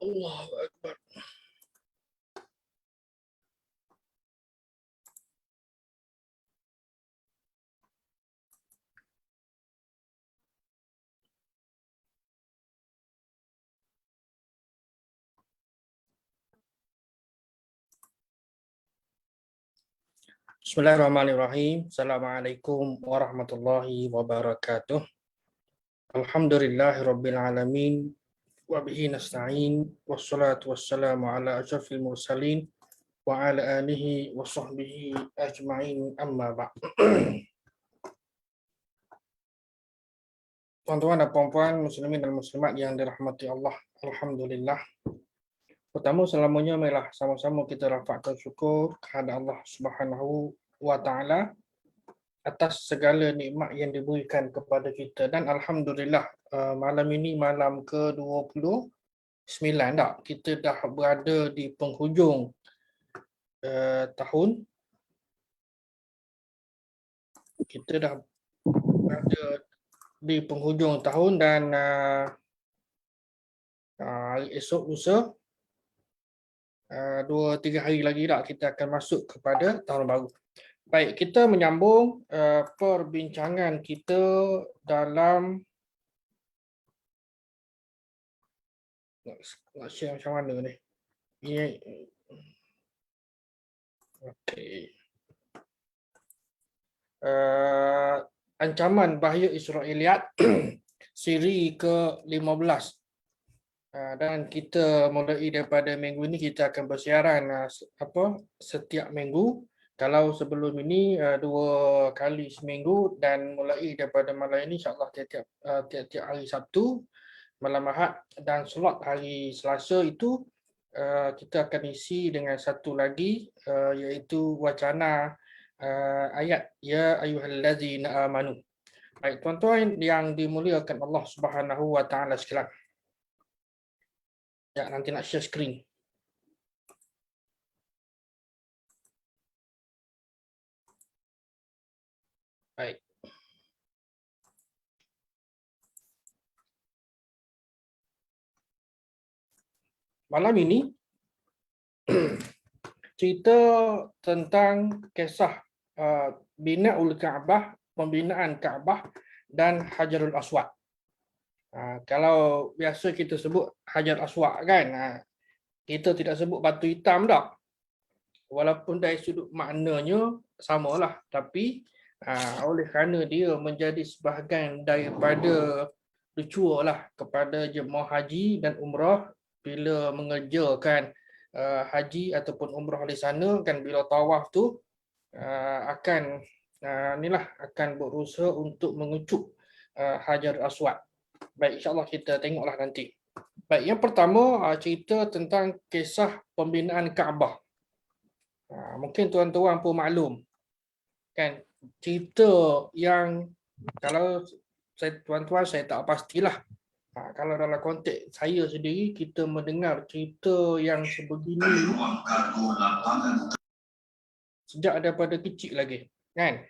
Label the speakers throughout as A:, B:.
A: Allahu Akbar. Bismillahirrahmanirrahim. Assalamualaikum warahmatullahi wabarakatuh. Alhamdulillahirabbil alamin wa bihi nasta'in wassalatu wassalamu ala asyrafil mursalin wa ala alihi wa sahbihi ajma'in amma ba'd. Tuan-tuan dan puan-puan muslimin dan muslimat yang dirahmati Allah, alhamdulillah. Pertama, selamanya marilah sama-sama kita rafakkan syukur kepada Allah Subhanahu wa taala atas segala nikmat yang diberikan kepada kita, dan alhamdulillah malam ini malam ke-29 dah kita dah berada di penghujung tahun. Kita dah berada di penghujung tahun dan esok lusa 2-3 hari lagi dah kita akan masuk kepada tahun baru. Baik, kita menyambung perbincangan kita dalam nak share macam mana ni. Okey. Ancaman bahaya Israeliat siri ke-15. Dan kita mulai daripada minggu ini kita akan bersiaran setiap minggu. Kalau sebelum ini 2 kali seminggu, dan mulai daripada malam ini insya-Allah tiap-tiap hari Sabtu, malam Ahad dan slot hari Selasa itu kita akan isi dengan satu lagi iaitu wacana ayat ya ayyuhallazina amanu. Baik tuan-tuan yang dimuliakan Allah Subhanahu wa taala sekalian. Ya, nanti nak share screen. Baik. Malam ini cerita tentang kisah Binaul Kaabah, pembinaan Kaabah dan Hajarul Aswad. Kalau biasa kita sebut Hajar Aswad kan, kita tidak sebut batu hitam tak. Walaupun dari sudut maknanya samalah, tapi oleh kerana dia menjadi sebahagian daripada ritual lah kepada jemaah haji dan umrah bila mengerjakan haji ataupun umrah di sana kan, bila tawaf tu akan berusaha untuk mengucuk Hajar Aswad. Baik, insya-Allah kita tengoklah nanti. Baik, yang pertama cerita tentang kisah pembinaan Kaabah. Mungkin tuan-tuan pun maklum kan, cerita yang kalau tuan-tuan saya tak pastilah. Kalau dalam konteks saya sendiri, kita mendengar cerita yang sebegini sejak daripada kecil lagi kan.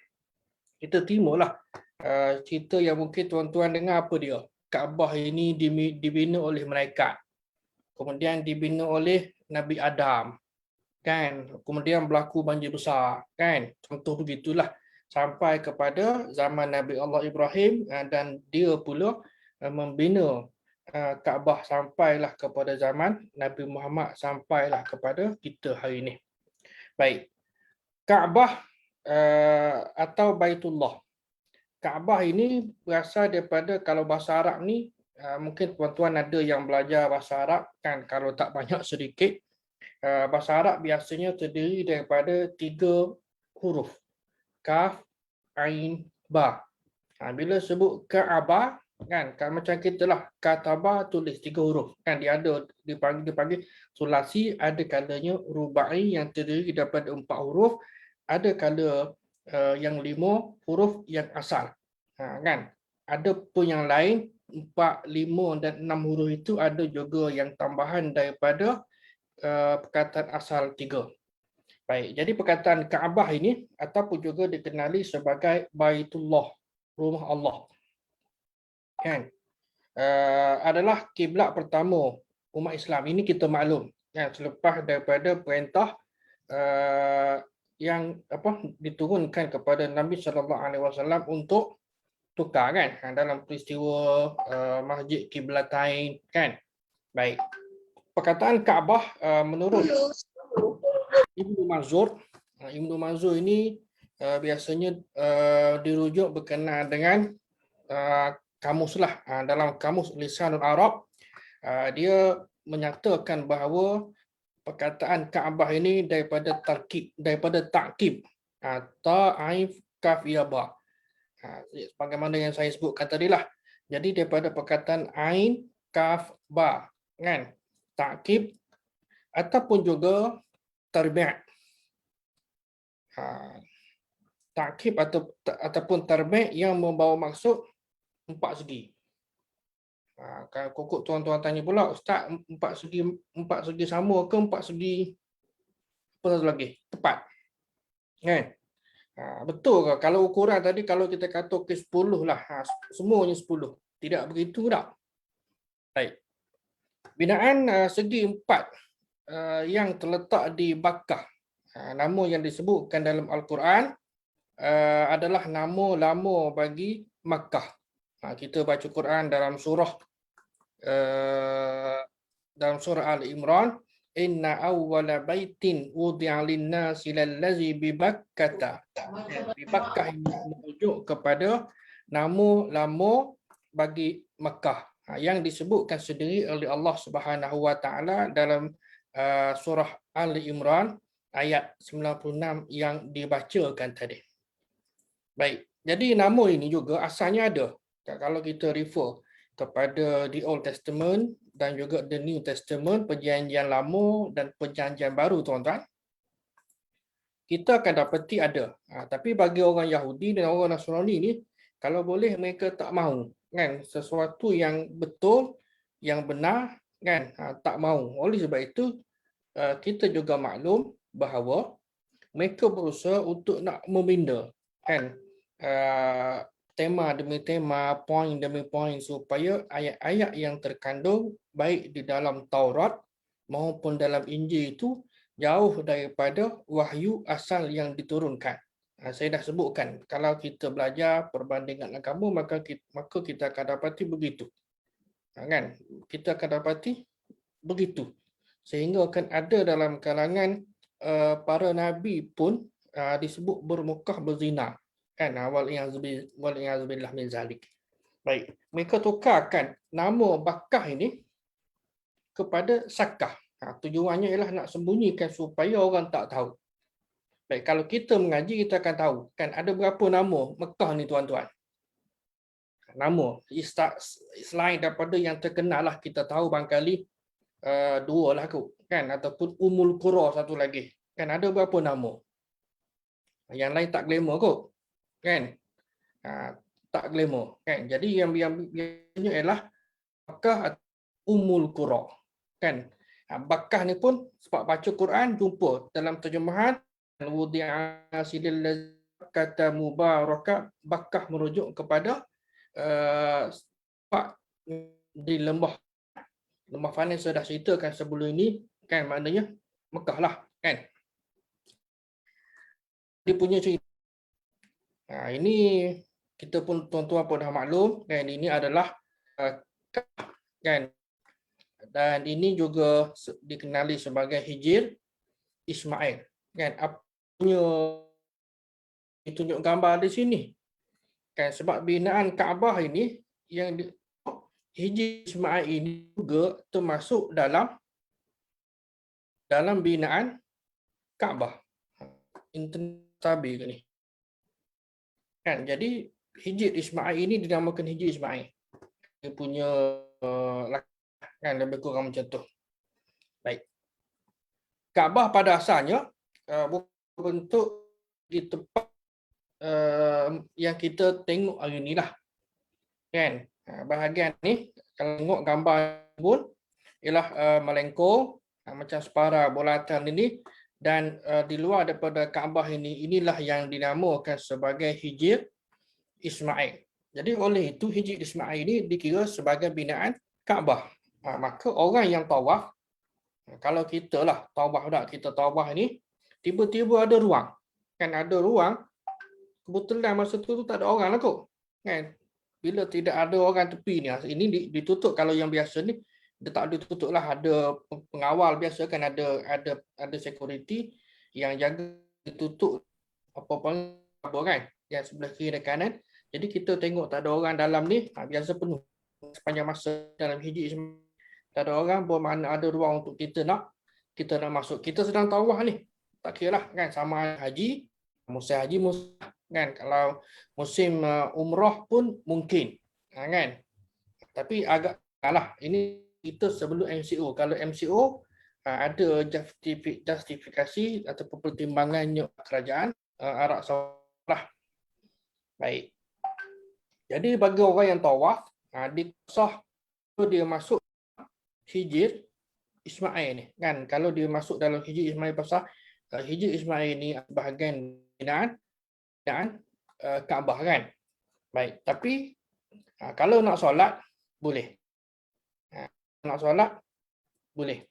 A: Kita timulah cerita yang mungkin tuan-tuan dengar apa dia. Kaabah ini dibina oleh malaikat. Kemudian dibina oleh Nabi Adam. Kan? Kemudian berlaku banjir besar. Kan? Contoh begitulah. Sampai kepada zaman Nabi Allah Ibrahim dan dia pula membina Kaabah sampailah kepada zaman Nabi Muhammad, sampailah kepada kita hari ini. Baik. Kaabah atau Baitullah. Kaabah ini berasal daripada, kalau bahasa Arab ni mungkin tuan-tuan ada yang belajar bahasa Arab kan, kalau tak banyak sedikit. Bahasa Arab biasanya terdiri daripada 3 huruf. Kaf, Ain, Ba. Bila sebut Kaabah kan, macam kita lah, kataba tulis 3 huruf kan, dia ada dipanggil sulasi, ada kalanya rubai yang terdiri daripada 4 huruf, ada kala yang 5 huruf yang asal. Kan? Ada pun yang lain 4, 5 dan 6 huruf itu ada juga yang tambahan daripada perkataan asal 3. Baik, jadi perkataan Kaabah ini ataupun juga dikenali sebagai Baitullah, rumah Allah. Kan? Adalah kiblat pertama umat Islam. Ini kita maklum kan, selepas daripada perintah yang diturunkan kepada Nabi SAW untuk tukar kan dalam peristiwa Masjid Qiblatain kan. Baik. Perkataan Kaabah menurut Ibnu Manzur. Ibnu Manzur ini biasanya dirujuk berkenaan dengan kamuslah. Dalam kamus Lisanul Arab, dia menyatakan bahawa perkataan Kaabah ini daripada takkib. Ta'if kaf ya ba. Sebagaimana yang saya sebutkan tadi lah. Jadi daripada perkataan ain kaf ba kan, takkib ataupun juga tarbi'. Takkib ataupun tarbi' yang membawa maksud empat segi. Kalau kokok tuan-tuan tanya pula, Ustaz, empat segi sama ke empat segi apa satu lagi? Tepat. Kan? Betul ke? Kalau ukuran tadi, kalau kita kata ke 10 lah, semuanya 10. Tidak begitu tak? Baik. Binaan segi empat yang terletak di Makkah. Nama yang disebutkan dalam Al-Quran adalah nama lama bagi Makkah. Kita baca Quran dalam surah Al-Imran, inna awwala baitin wudi'a lin-nasi lallazi bi Bakkah. Bi Bakkah ini merujuk kepada nama lama bagi Makkah yang disebutkan sendiri oleh Allah Subhanahu wa taala dalam surah Al-Imran ayat 96 yang dibacakan tadi. Baik, jadi nama ini juga asalnya ada. Kalau kita refer kepada the Old Testament dan juga the New Testament, perjanjian lama dan perjanjian baru, tuan-tuan, kita akan dapati ada. Tapi bagi orang Yahudi dan orang Nasrani ni, kalau boleh mereka tak mahu kan sesuatu yang betul, yang benar kan, tak mahu. Oleh sebab itu kita juga maklum bahawa mereka berusaha untuk nak meminda kan tema demi tema, poin demi poin, supaya ayat-ayat yang terkandung baik di dalam Taurat maupun dalam Injil itu jauh daripada wahyu asal yang diturunkan. Saya dah sebutkan, kalau kita belajar perbandingan agama, maka kita akan dapati begitu. Kan? Kita akan dapati begitu. Sehingga akan ada dalam kalangan para nabi pun disebut bermukah berzina. Kan, wal-iyadzubillah min zalik. Baik, mereka tukarkan nama Bakkah ini kepada Sakkah. Tujuannya ialah nak sembunyikan supaya orang tak tahu. Baik, kalau kita mengaji kita akan tahu kan ada berapa nama Mekah ni, tuan-tuan. Nama selain daripada yang terkenal lah, kita tahu barangkali dua lah kot kan, ataupun Ummul Qura satu lagi. Kan ada berapa nama? Yang lain tak glamour kot. Kan, tak glamour kan. Jadi yang biasanya ialah Bakkah atau Ummul Qura kan. Bakkah ni pun sebab baca Quran jumpa dalam terjemahan wudi'a silil kata mubarakah. Bakkah merujuk kepada di lembah Fanis, saya dah ceritakan sebelum ini kan, maknanya Mekah lah kan. Dia punya cerita. Ini kita pun tuan-tuan pun dah maklum kan, ini adalah kan, dan ini juga dikenali sebagai Hijr Ismail kan. Apa punya ditunjuk gambar di sini kan, sebab binaan Kaabah ini yang Hijr Ismail ini juga termasuk dalam binaan Kaabah. Internet tabi ke ni? Kan, jadi Hijr Ismail ini dinamakan Hijr Ismail. Dia punya kan lebih kurang macam tu. Baik. Kaabah pada asalnya berbentuk di tempat yang kita tengok hari ni lah. Kan? Bahagian ni kalau tengok gambar pun ialah melengkung macam separa bulatan ini, dan di luar daripada Kaabah ini, inilah yang dinamakan sebagai Hijr Ismail. Jadi oleh itu Hijr Ismail ini dikira sebagai binaan Kaabah. Maka orang yang tawaf, kalau kita lah tawaf dah, kita tawaf ni, tiba-tiba ada ruang. Kan ada ruang, kebetulan masa tu tak ada orang lah kot. Kan? Bila tidak ada orang tepi ni, ini ditutup. Kalau yang biasa ni, dia tak ada tutup lah. Ada pengawal biasa kan, ada security yang jaga ditutup apa-apa kan, yang sebelah kiri dan kanan. Jadi kita tengok tak ada orang dalam ni, biasa penuh. Sepanjang masa dalam hijri tak ada orang, bermakna ada ruang untuk kita nak masuk. Kita sedang tawaf ni, tak kira lah kan, sama haji, musim haji, musim kan, kalau musim umrah pun mungkin kan, tapi agak kalah. Ini kita sebelum MCO. Kalau MCO ada justifikasi ataupun pertimbangannya kerajaan Arab Saudi lah. Baik. Jadi bagi orang yang tawaf, disah dia masuk Hijr Ismail ni kan. Kalau dia masuk dalam Hijr Ismail, pasal Hijr Ismail ni bahagian binaan Kaabah kan. Baik, tapi kalau nak solat boleh. Nak solat boleh.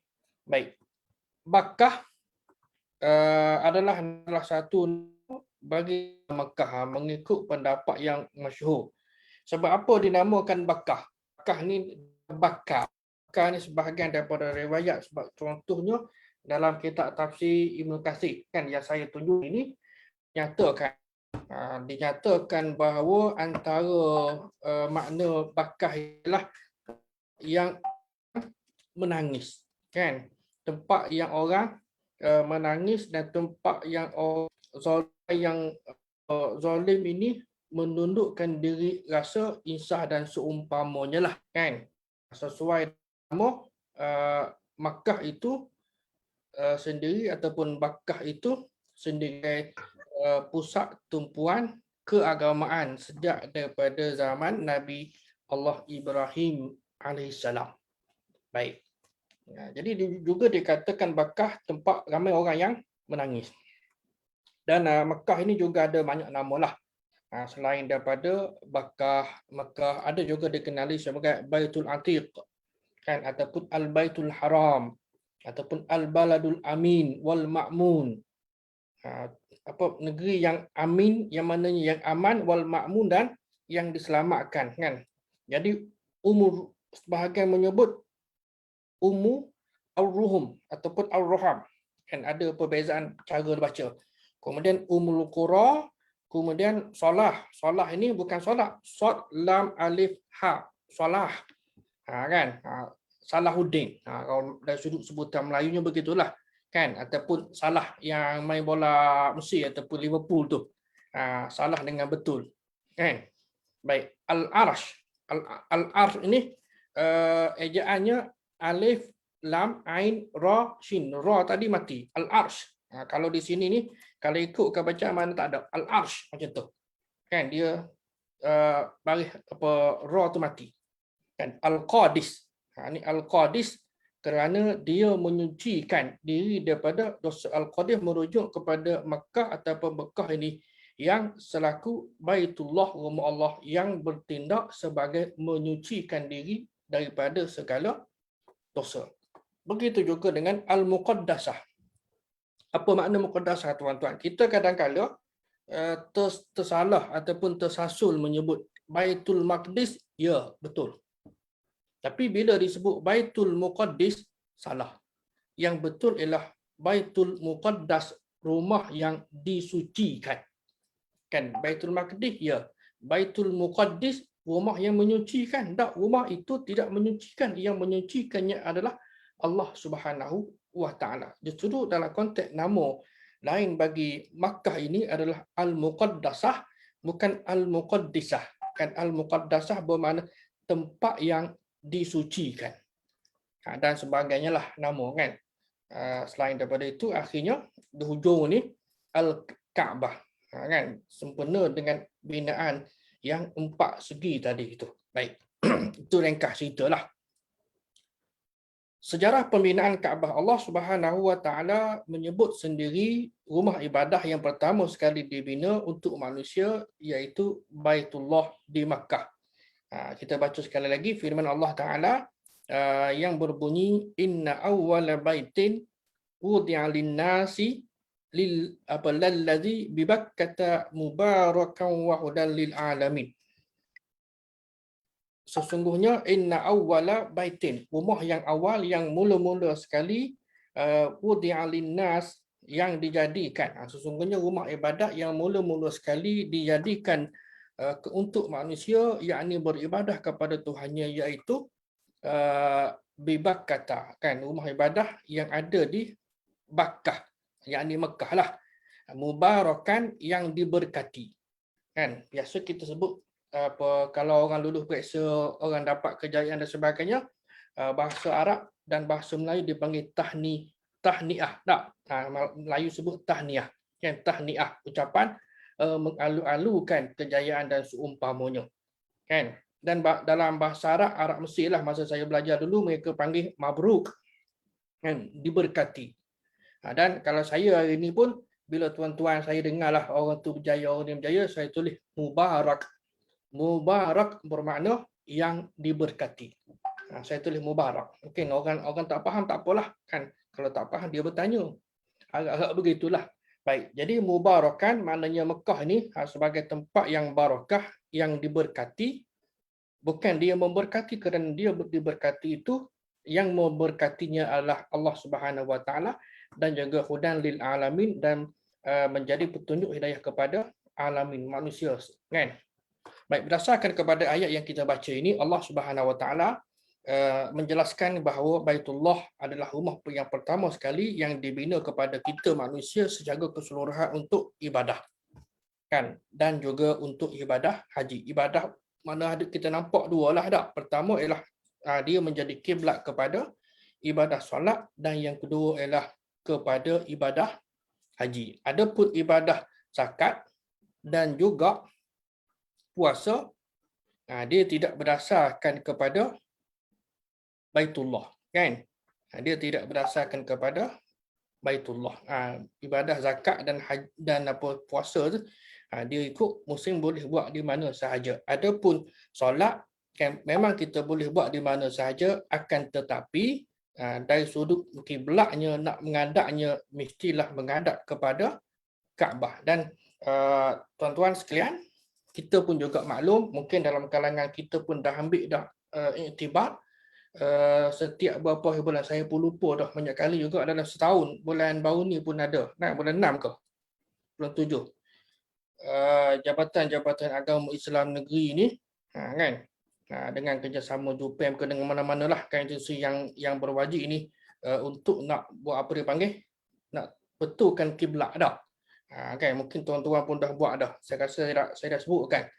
A: Baik. Makkah adalah satu bagi Makkah mengikut pendapat yang masyhur. Sebab apa dinamakan Makkah? Makkah ni Bakar ni sebahagian daripada riwayat, sebab contohnya dalam kitab tafsir Ibnu Katsir kan yang saya tunjuk ini dinyatakan bahawa antara makna Bakkah ialah yang menangis kan, tempat yang orang menangis, dan tempat yang zalim ini menundukkan diri, rasa insah dan seumpamanya lah kan. Sesuai nama Makkah itu sendiri ataupun Bakkah itu sendiri pusat tumpuan keagamaan sejak daripada zaman Nabi Allah Ibrahim alaihissalam. Baik. Jadi juga dikatakan Bakkah tempat ramai orang yang menangis. Dan Mekah ini juga ada banyak nama lah. Selain daripada Mekah ada juga dikenali sebagai Baitul Atiq kan, ataupun Al-Baitul Haram, ataupun Al-Baladul Amin wal Ma'mun. Negeri yang amin, yang mananya yang aman, wal ma'mun, dan yang diselamatkan kan. Jadi sebahagian menyebut Ummu Ar-Ruhum ataupun Ar-Ruham kan, ada perbezaan cara baca. Kemudian Ummul Qura, kemudian Salah. Salah ini bukan solat, Sod Lam Alif Ha, Salah. Kan? Salahuddin. Kalau dari sudut sebutan Melayunya begitulah kan, ataupun Salah yang main bola Mesir ataupun Liverpool tu. Salah dengan betul. Kan? Baik, Al-Arsh. Al-Arsh ini ejaannya Alif Lam Ain Ra Shin. Ra tadi mati. Al-Arsh. Kalau di sini ni, kalau ikutkan bacaan mana tak ada Al-Arsh macam tu. Kan dia baris Ra tu mati. Kan Al-Qadis. Ini Al-Qadis kerana dia menyucikan diri daripada dosa. Al-Qadis merujuk kepada Makkah ataupun Mekah ini yang selaku Baitullah, rumah Allah, yang bertindak sebagai menyucikan diri daripada segala dosa. Begitu juga dengan Al-Muqaddasah. Apa makna Muqaddasah, tuan-tuan? Kita kadang-kadang tersalah ataupun tersasul menyebut Baitul Maqdis, ya betul. Tapi bila disebut Baitul Muqaddis, salah. Yang betul ialah Baitul Muqaddas, rumah yang disucikan. Kan Baitul Maqdis, ya. Baitul Muqaddis, rumah yang menyucikan. Tak, rumah itu tidak menyucikan. Yang menyucikannya adalah Allah Subhanahu wa Ta'ala. Justru dalam konteks nama lain bagi Makkah ini adalah Al-Muqaddasah, bukan Al-Muqaddisah. Kan Al-Muqaddasah bermakna tempat yang disucikan. Dan sebagainya lah nama kan. Selain daripada itu, akhirnya di hujung ni Al-Kaabah. Kan sempena dengan binaan yang 4 segi tadi itu. Baik. Itu ringkas ceritalah. Sejarah pembinaan Kaabah, Allah Subhanahu wa Ta'ala menyebut sendiri rumah ibadah yang pertama sekali dibina untuk manusia, iaitu Baitullah di Makkah. Kita baca sekali lagi firman Allah Ta'ala, yang berbunyi inna awwala baitin wudi'a lin-nasi lalladzi bi Bakkata mubarakan wa hudan lil alamin. Sesungguhnya inna awwala baitin, rumah yang awal yang mula-mula sekali, wudi'a lin-nas, yang dijadikan. Sesungguhnya rumah ibadat yang mula-mula sekali dijadikan untuk manusia, yakni beribadah kepada Tuhannya, iaitu bi Bakkata, kan, rumah ibadah yang ada di Bakkah, yakni Mekah lah. Mubarakan, yang diberkati. Kan, biasa kita sebut kalau orang lulus periksa, orang dapat kejayaan dan sebagainya, bahasa Arab dan bahasa Melayu dipanggil tahniah. Tak, Melayu sebut tahniah. Kan, tahniah, ucapan mengalu-alukan kejayaan dan seumpamanya. Kan, dan dalam bahasa Arab Mesir lah, masa saya belajar dulu, mereka panggil mabruk, kan, diberkati. Dan kalau saya hari ini pun, bila tuan-tuan saya dengarlah orang tu berjaya, orang ni berjaya, saya tulis mubarak. Mubarak bermakna yang diberkati. Saya tulis mubarak. Mungkin orang tak faham, tak apalah, kan. Kalau tak faham dia bertanya. Agak-agak begitulah. Baik, jadi mubarakan maknanya Mekah ni sebagai tempat yang barakah, yang diberkati. Bukan dia memberkati kerana dia diberkati itu, yang memberkatinya adalah Allah Subhanahu Wa Taala, dan juga hudan lil alamin, dan menjadi petunjuk hidayah kepada alamin, manusia, kan. Baik, berdasarkan kepada ayat yang kita baca ini, Allah Subhanahu Wa Taala menjelaskan bahawa Baitullah adalah rumah yang pertama sekali yang dibina kepada kita manusia secara keseluruhan untuk ibadah, kan, dan juga untuk ibadah haji. Ibadah mana ada kita nampak dua lah dah. Pertama ialah dia menjadi kiblat kepada ibadah solat, dan yang kedua ialah kepada ibadah haji. Adapun ibadah zakat dan juga puasa, dia tidak berdasarkan kepada Baitullah, kan. Dia tidak berdasarkan kepada Baitullah. Ibadah zakat dan puasa tu, dia ikut musim, boleh buat di mana sahaja. Adapun solat, kan, memang kita boleh buat di mana sahaja, akan tetapi dari sudut kiblatnya, nak menghadapnya, mestilah menghadap kepada Kaabah. Dan tuan-tuan sekalian, kita pun juga maklum, mungkin dalam kalangan kita pun dah ambil dah iktibar, setiap berapa bulan, saya pun lupa dah banyak kali juga, dalam setahun, bulan baru ni pun ada, bulan 6 ke bulan 7, Jabatan Agama Islam Negeri ni, kan, dengan kerjasama JUPEM ke dengan mana-mana lah, kan, institusi yang berwajib ini, untuk nak buat apa dia panggil, nak betulkan kiblat dah. Kan, mungkin tuan-tuan pun dah buat dah. Saya rasa saya dah sebut, kan.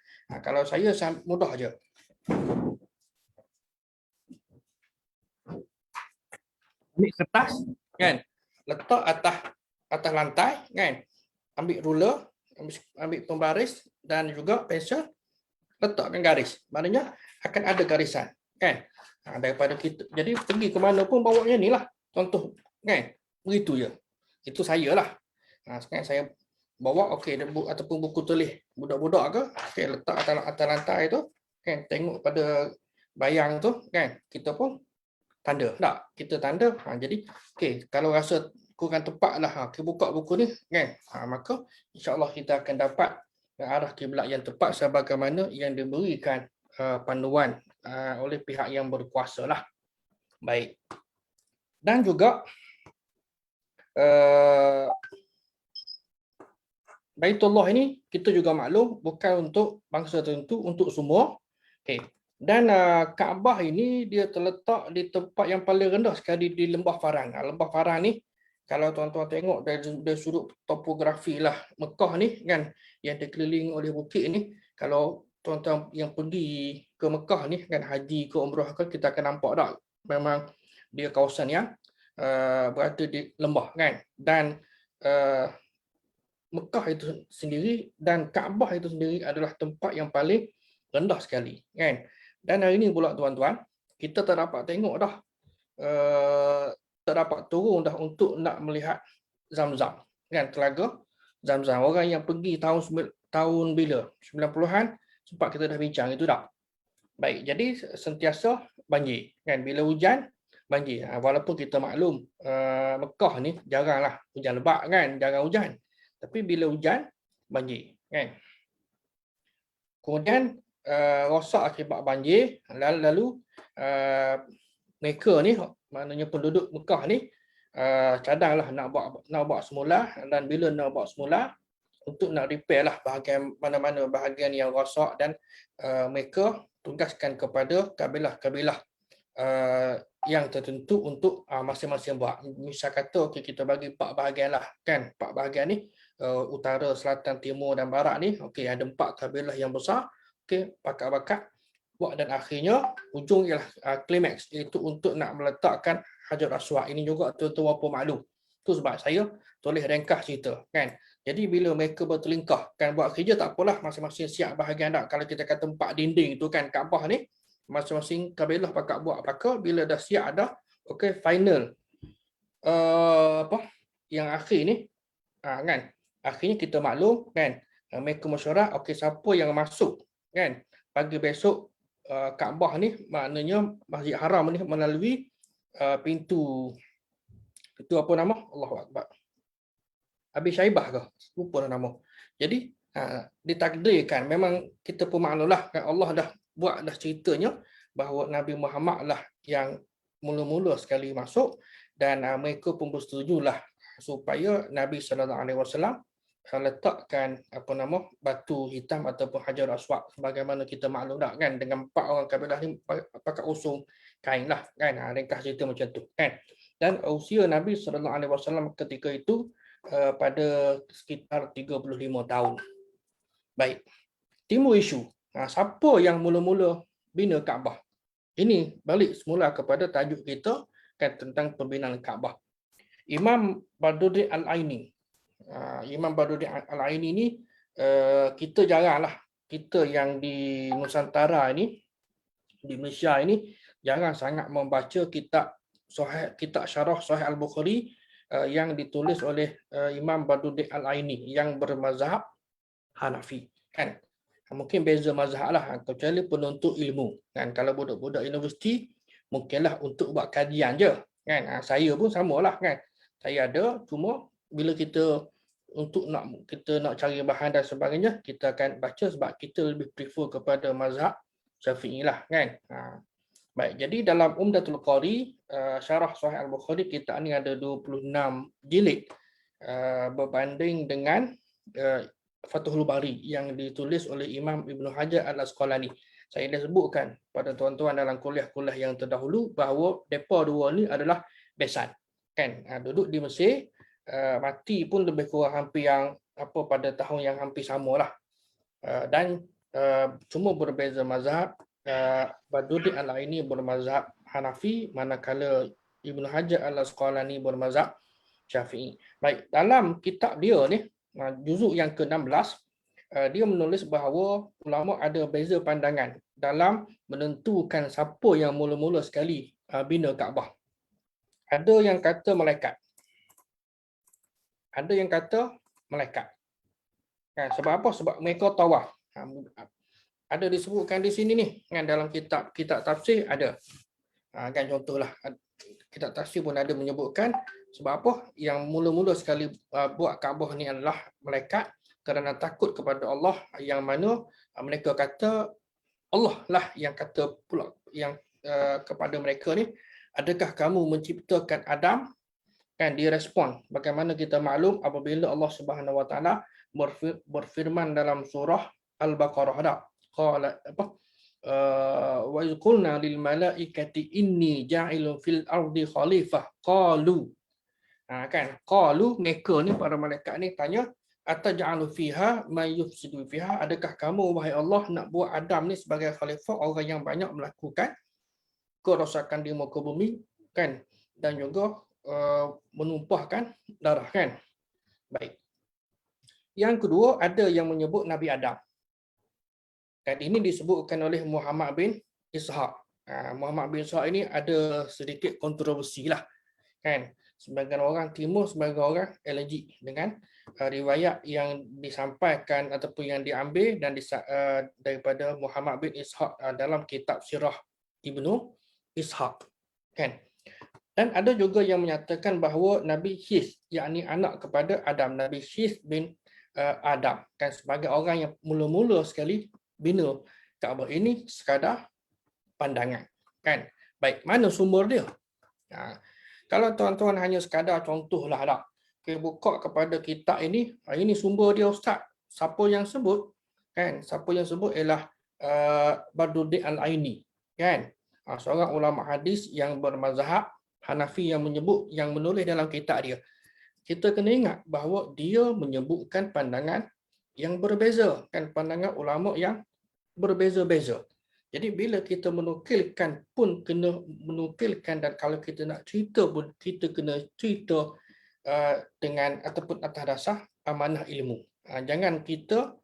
A: Kalau saya mudah aja. Ambil kertas, kan, letak atas lantai, kan. Ambil ruler, ambil pembaris dan juga pensel, letakkan garis. Maknanya akan ada garisan, kan. Daripada kita, jadi pergi ke mana pun bawanya ni lah. Contoh, kan. Begitu je. Itu saya lah. Sekarang saya bawa, okey, ataupun buku tulis budak-budak ke, okey, letak atas lantai tu, kan, tengok pada bayang tu, kan, kita pun tanda. Tak, kita tanda. Jadi, okey, kalau rasa kurang tepat lah, kita buka buku ni, kan, maka insya-Allah kita akan dapat arah kiblat yang tepat sebagaimana yang diberikan panduan oleh pihak yang berkuasa lah. Baik. Dan juga Baitullah ini kita juga maklum bukan untuk bangsa tertentu, untuk semua. Okay. Dan Kaabah ini dia terletak di tempat yang paling rendah sekali di Lembah Farang. Lembah Farang ni, kalau tuan-tuan tengok dari sudut topografi lah Mekah ni, kan, yang dikelilingi oleh bukit ni, kalau tuan-tuan yang pergi ke Mekah ni, kan, haji ke umrah ke, kita akan nampak tak, memang dia kawasan yang berada di lembah, kan. Dan Mekah itu sendiri dan Kaabah itu sendiri adalah tempat yang paling rendah sekali, kan. Dan hari ini pula tuan-tuan, kita tak dapat tengok dah, tak dapat turun dah untuk nak melihat Zamzam, kan, telaga Zamzam. Orang yang pergi tahun bila 90-an sempat kita dah bincang itu dah. Baik, jadi sentiasa banjir. Kan? Bila hujan, banjir. Walaupun kita maklum Mekah ni jaranglah hujan lebat kan, jarang hujan. Tapi bila hujan, banjir. Kan? Kemudian rosak akibat banjir, lalu mereka ni, maknanya penduduk Mekah ni cadanglah nak buat semula, dan bila nak buat semula untuk nak repair lah bahagian mana-mana bahagian yang rosak, dan mereka tugaskan kepada kabilah-kabilah yang tertentu untuk masing-masing buat. Misal kata okay, kita bagi 4 bahagian lah kan, 4 bahagian ni utara, selatan, timur dan barat ni, okey ada 4 kabilah yang besar, okey pakat-pakat buat, dan akhirnya ujung ialah klimaks, iaitu untuk nak meletakkan Hajar Aswad. Ini juga tuan-tuan apa maklum. Tu sebab saya tulis ringkas cerita kan. Jadi bila mereka bertelingkah kan buat kerja, tak apalah, masing-masing siap bahagian dak. Kalau kita kata 4 dinding tu kan Kaabah ni, masing-masing kabilah pakat buat pakat, bila dah siap dah, okey final yang akhir ni kan. Akhirnya kita maklum kan, mereka mesyuarat okey siapa yang masuk kan pagi besok Kaabah ni, maknanya Masjid Haram ni melalui pintu itu apa nama? Allahu Akbar. Abi Syaibah ke? Lupa nama. Jadi ditakdirkan, memang kita pun maklumlah kan, Allah dah buat dah ceritanya bahawa Nabi Muhammad lah yang mula-mula sekali masuk, dan mereka pun bersetujulah supaya Nabi SAW letakkan batu hitam ataupun Hajar Aswad, sebagaimana kita maklum dah kan, dengan 4 orang kabilah ni pakai usung kain lah kan, ringkas cerita macam tu kan. Dan usia Nabi SAW ketika itu pada sekitar 35 tahun. Baik, timbul isu siapa yang mula-mula bina Kaabah. Ini balik semula kepada tajuk kita kan, tentang pembinaan Kaabah. Imam Badruddin Al-Aini. Imam Badruddin Al-Aini ni kita jaranglah, kita yang di Nusantara ini, di Malaysia ini, jarang sangat membaca kitab syarah Sahih Al-Bukhari yang ditulis oleh Imam Badruddin Al-Aini yang bermazhab Hanafi kan. Mungkin beza mazhab lah, kecuali penuntut ilmu kan. Kalau budak-budak universiti mungkinlah untuk buat kajian je kan. Saya pun samalah kan. Saya ada, cuma bila kita nak cari bahan dan sebagainya, kita akan baca sebab kita lebih prefer kepada mazhab Syafi'i lah kan. Baik, jadi dalam Umdatul Qari, syarah Sahih Al-Bukhari, kita ni ada 26 jilid berbanding dengan Fathul Bari yang ditulis oleh Imam Ibn Hajar Al-Asqalani. Saya dah sebutkan pada tuan-tuan dalam kuliah-kuliah yang terdahulu bahawa mereka dua ni adalah besan kan, duduk di Mesir, mati pun lebih kurang hampir yang pada tahun yang hampir samalah, dan cuma berbeza mazhab. Badruddin Al-Aini bermazhab Hanafi, manakala Ibn Hajar Al-Asqalani bermazhab Syafi'i. Baik, dalam kitab dia ni, juzuk yang ke-16, dia menulis bahawa ulama ada beza pandangan dalam menentukan siapa yang mula-mula sekali bina Kaabah. Ada yang kata malaikat. Ada yang kata malaikat. Sebab apa? Sebab mereka tawaf. Ada disebutkan di sini ni kan, dalam kitab tafsir ada. Kan contohlah kitab tafsir pun ada menyebutkan sebab apa yang mula-mula sekali buat Kaabah ni adalah malaikat, kerana takut kepada Allah, yang mana mereka kata Allah lah yang kata pula yang kepada mereka ni, adakah kamu menciptakan Adam? Kan dia respon, bagaimana kita maklum apabila Allah Subhanahu Wa Taala berfirman dalam surah Al-Baqarah dah, qala wa iz qulna lil malaikati inni ja'ilun fil ardi khalifah qalu, kan qalu, mereka ni para malaikat ni tanya, ataj'alu fiha may yufsidu fiha, adakah kamu wahai Allah nak buat Adam ni sebagai khalifah, orang yang banyak melakukan kerosakan di muka bumi kan, dan juga menumpahkan darah kan. Baik. Yang kedua, ada yang menyebut Nabi Adam. Dan ini disebutkan oleh Muhammad bin Ishaq. Muhammad bin Ishaq ini ada sedikit kontroversi lah kan. Sebagian orang timur, sebagian orang alergik dengan riwayat yang disampaikan ataupun yang diambil dan daripada Muhammad bin Ishaq dalam kitab Sirah Ibnu Ishaq, kan? Dan ada juga yang menyatakan bahawa Nabi His, yakni anak kepada Adam, Nabi His bin Adam, kan, sebagai orang yang mula-mula sekali bina Kaabah ini sekadar pandangan, kan? Baik, mana sumber dia? Kalau tuan-tuan hanya sekadar contohlah tak. Okay, buka kepada kitab ini sumber dia Ustaz. Siapa yang sebut? Kan, siapa yang sebut ialah Badruddin Al-Aini, kan? Seorang ulama hadis yang bermazhab Hanafi yang menulis dalam kitab dia. Kita kena ingat bahawa dia menyebutkan pandangan yang berbeza, kan, pandangan ulama yang berbeza-beza. Jadi bila kita menukilkan pun kena menukilkan, dan kalau kita nak cerita pun kita kena cerita dengan ataupun atas dasar amanah ilmu. Jangan kita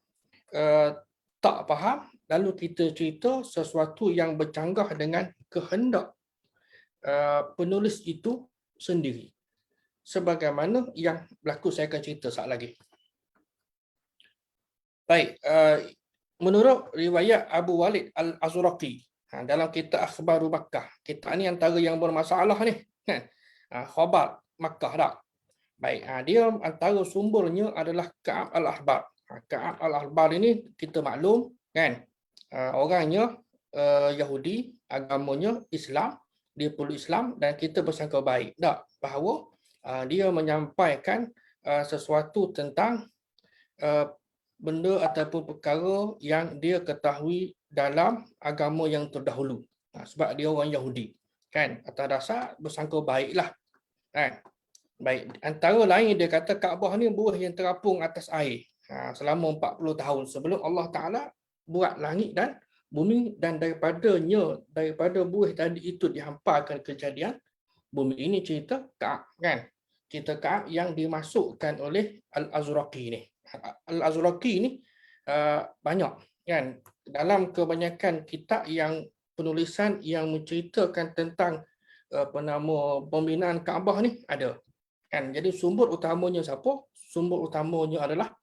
A: tak faham lalu kita cerita sesuatu yang bercanggah dengan kehendak penulis itu sendiri. Sebagaimana yang berlaku, saya akan cerita sekejap lagi. Baik, menurut riwayat Abu Walid Al-Azraqi dalam kitab Akhbaru Makkah, kitab ni antara yang bermasalah ni, kan? Khabar Makkah tak? Baik, dia antara sumbernya adalah Ka'ab Al-Ahbar. Ka'ab Al-Ahbar ini kita maklum, kan? Orangnya Yahudi, agamanya Islam, dia peluk Islam, dan kita bersangka baik tak bahawa dia menyampaikan sesuatu tentang benda ataupun perkara yang dia ketahui dalam agama yang terdahulu, sebab dia orang Yahudi, kan? Atas dasar bersangka baiklah, kan? Baik, antara lain dia kata Kaabah ni buah yang terapung atas air selama 40 tahun sebelum Allah Ta'ala buat langit dan bumi, dan daripada buah tadi itu dihamparkan kejadian bumi. Ini cerita Ka'ab, kan? Cerita Ka'ab yang dimasukkan oleh Al-Azraqi ni. Al-Azraqi ni banyak, kan? Dalam kebanyakan kitab yang penulisan yang menceritakan tentang pembinaan Kaabah ni ada, kan? Jadi sumber utamanya siapa? Sumber utamanya adalah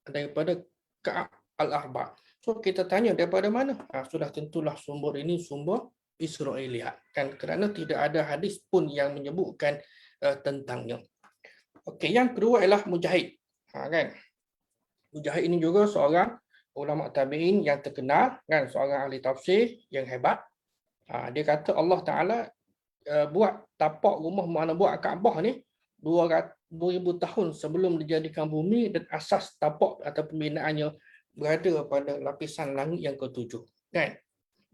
A: daripada Ka'ab Al-Ahbar. So kita tanya daripada mana? Sudah tentulah sumber ini sumber Israiliyat, kan? Kerana tidak ada hadis pun yang menyebutkan tentangnya. Okey, yang kedua ialah Mujahid, kan? Mujahid ini juga seorang ulama tabi'in yang terkenal, kan? Seorang ahli tafsir yang hebat. Dia kata Allah Ta'ala buat tapak rumah, mana buat Kaabah ni 2000 tahun sebelum dijadikan bumi, dan asas tapak atau pembinaannya berada pada lapisan langit yang ketujuh, kan?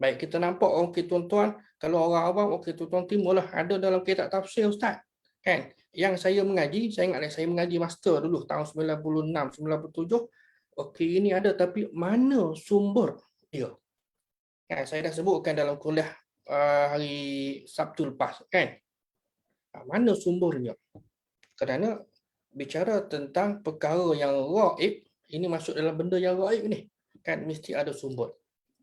A: Baik, kita nampak, okey tuan-tuan, kalau orang awam, okey tuan-tuan timbullah ada dalam kitab tafsir Ustaz, kan? Yang saya mengaji, saya ingat saya mengaji master dulu tahun 96, 97. Okey, ini ada, tapi mana sumber dia? Kan, saya dah sebutkan dalam kuliah hari Sabtu lepas, kan? Mana sumbernya? Kerana bicara tentang perkara yang ghaib, ini masuk dalam benda yang ghaib ni, kan, mesti ada sumber.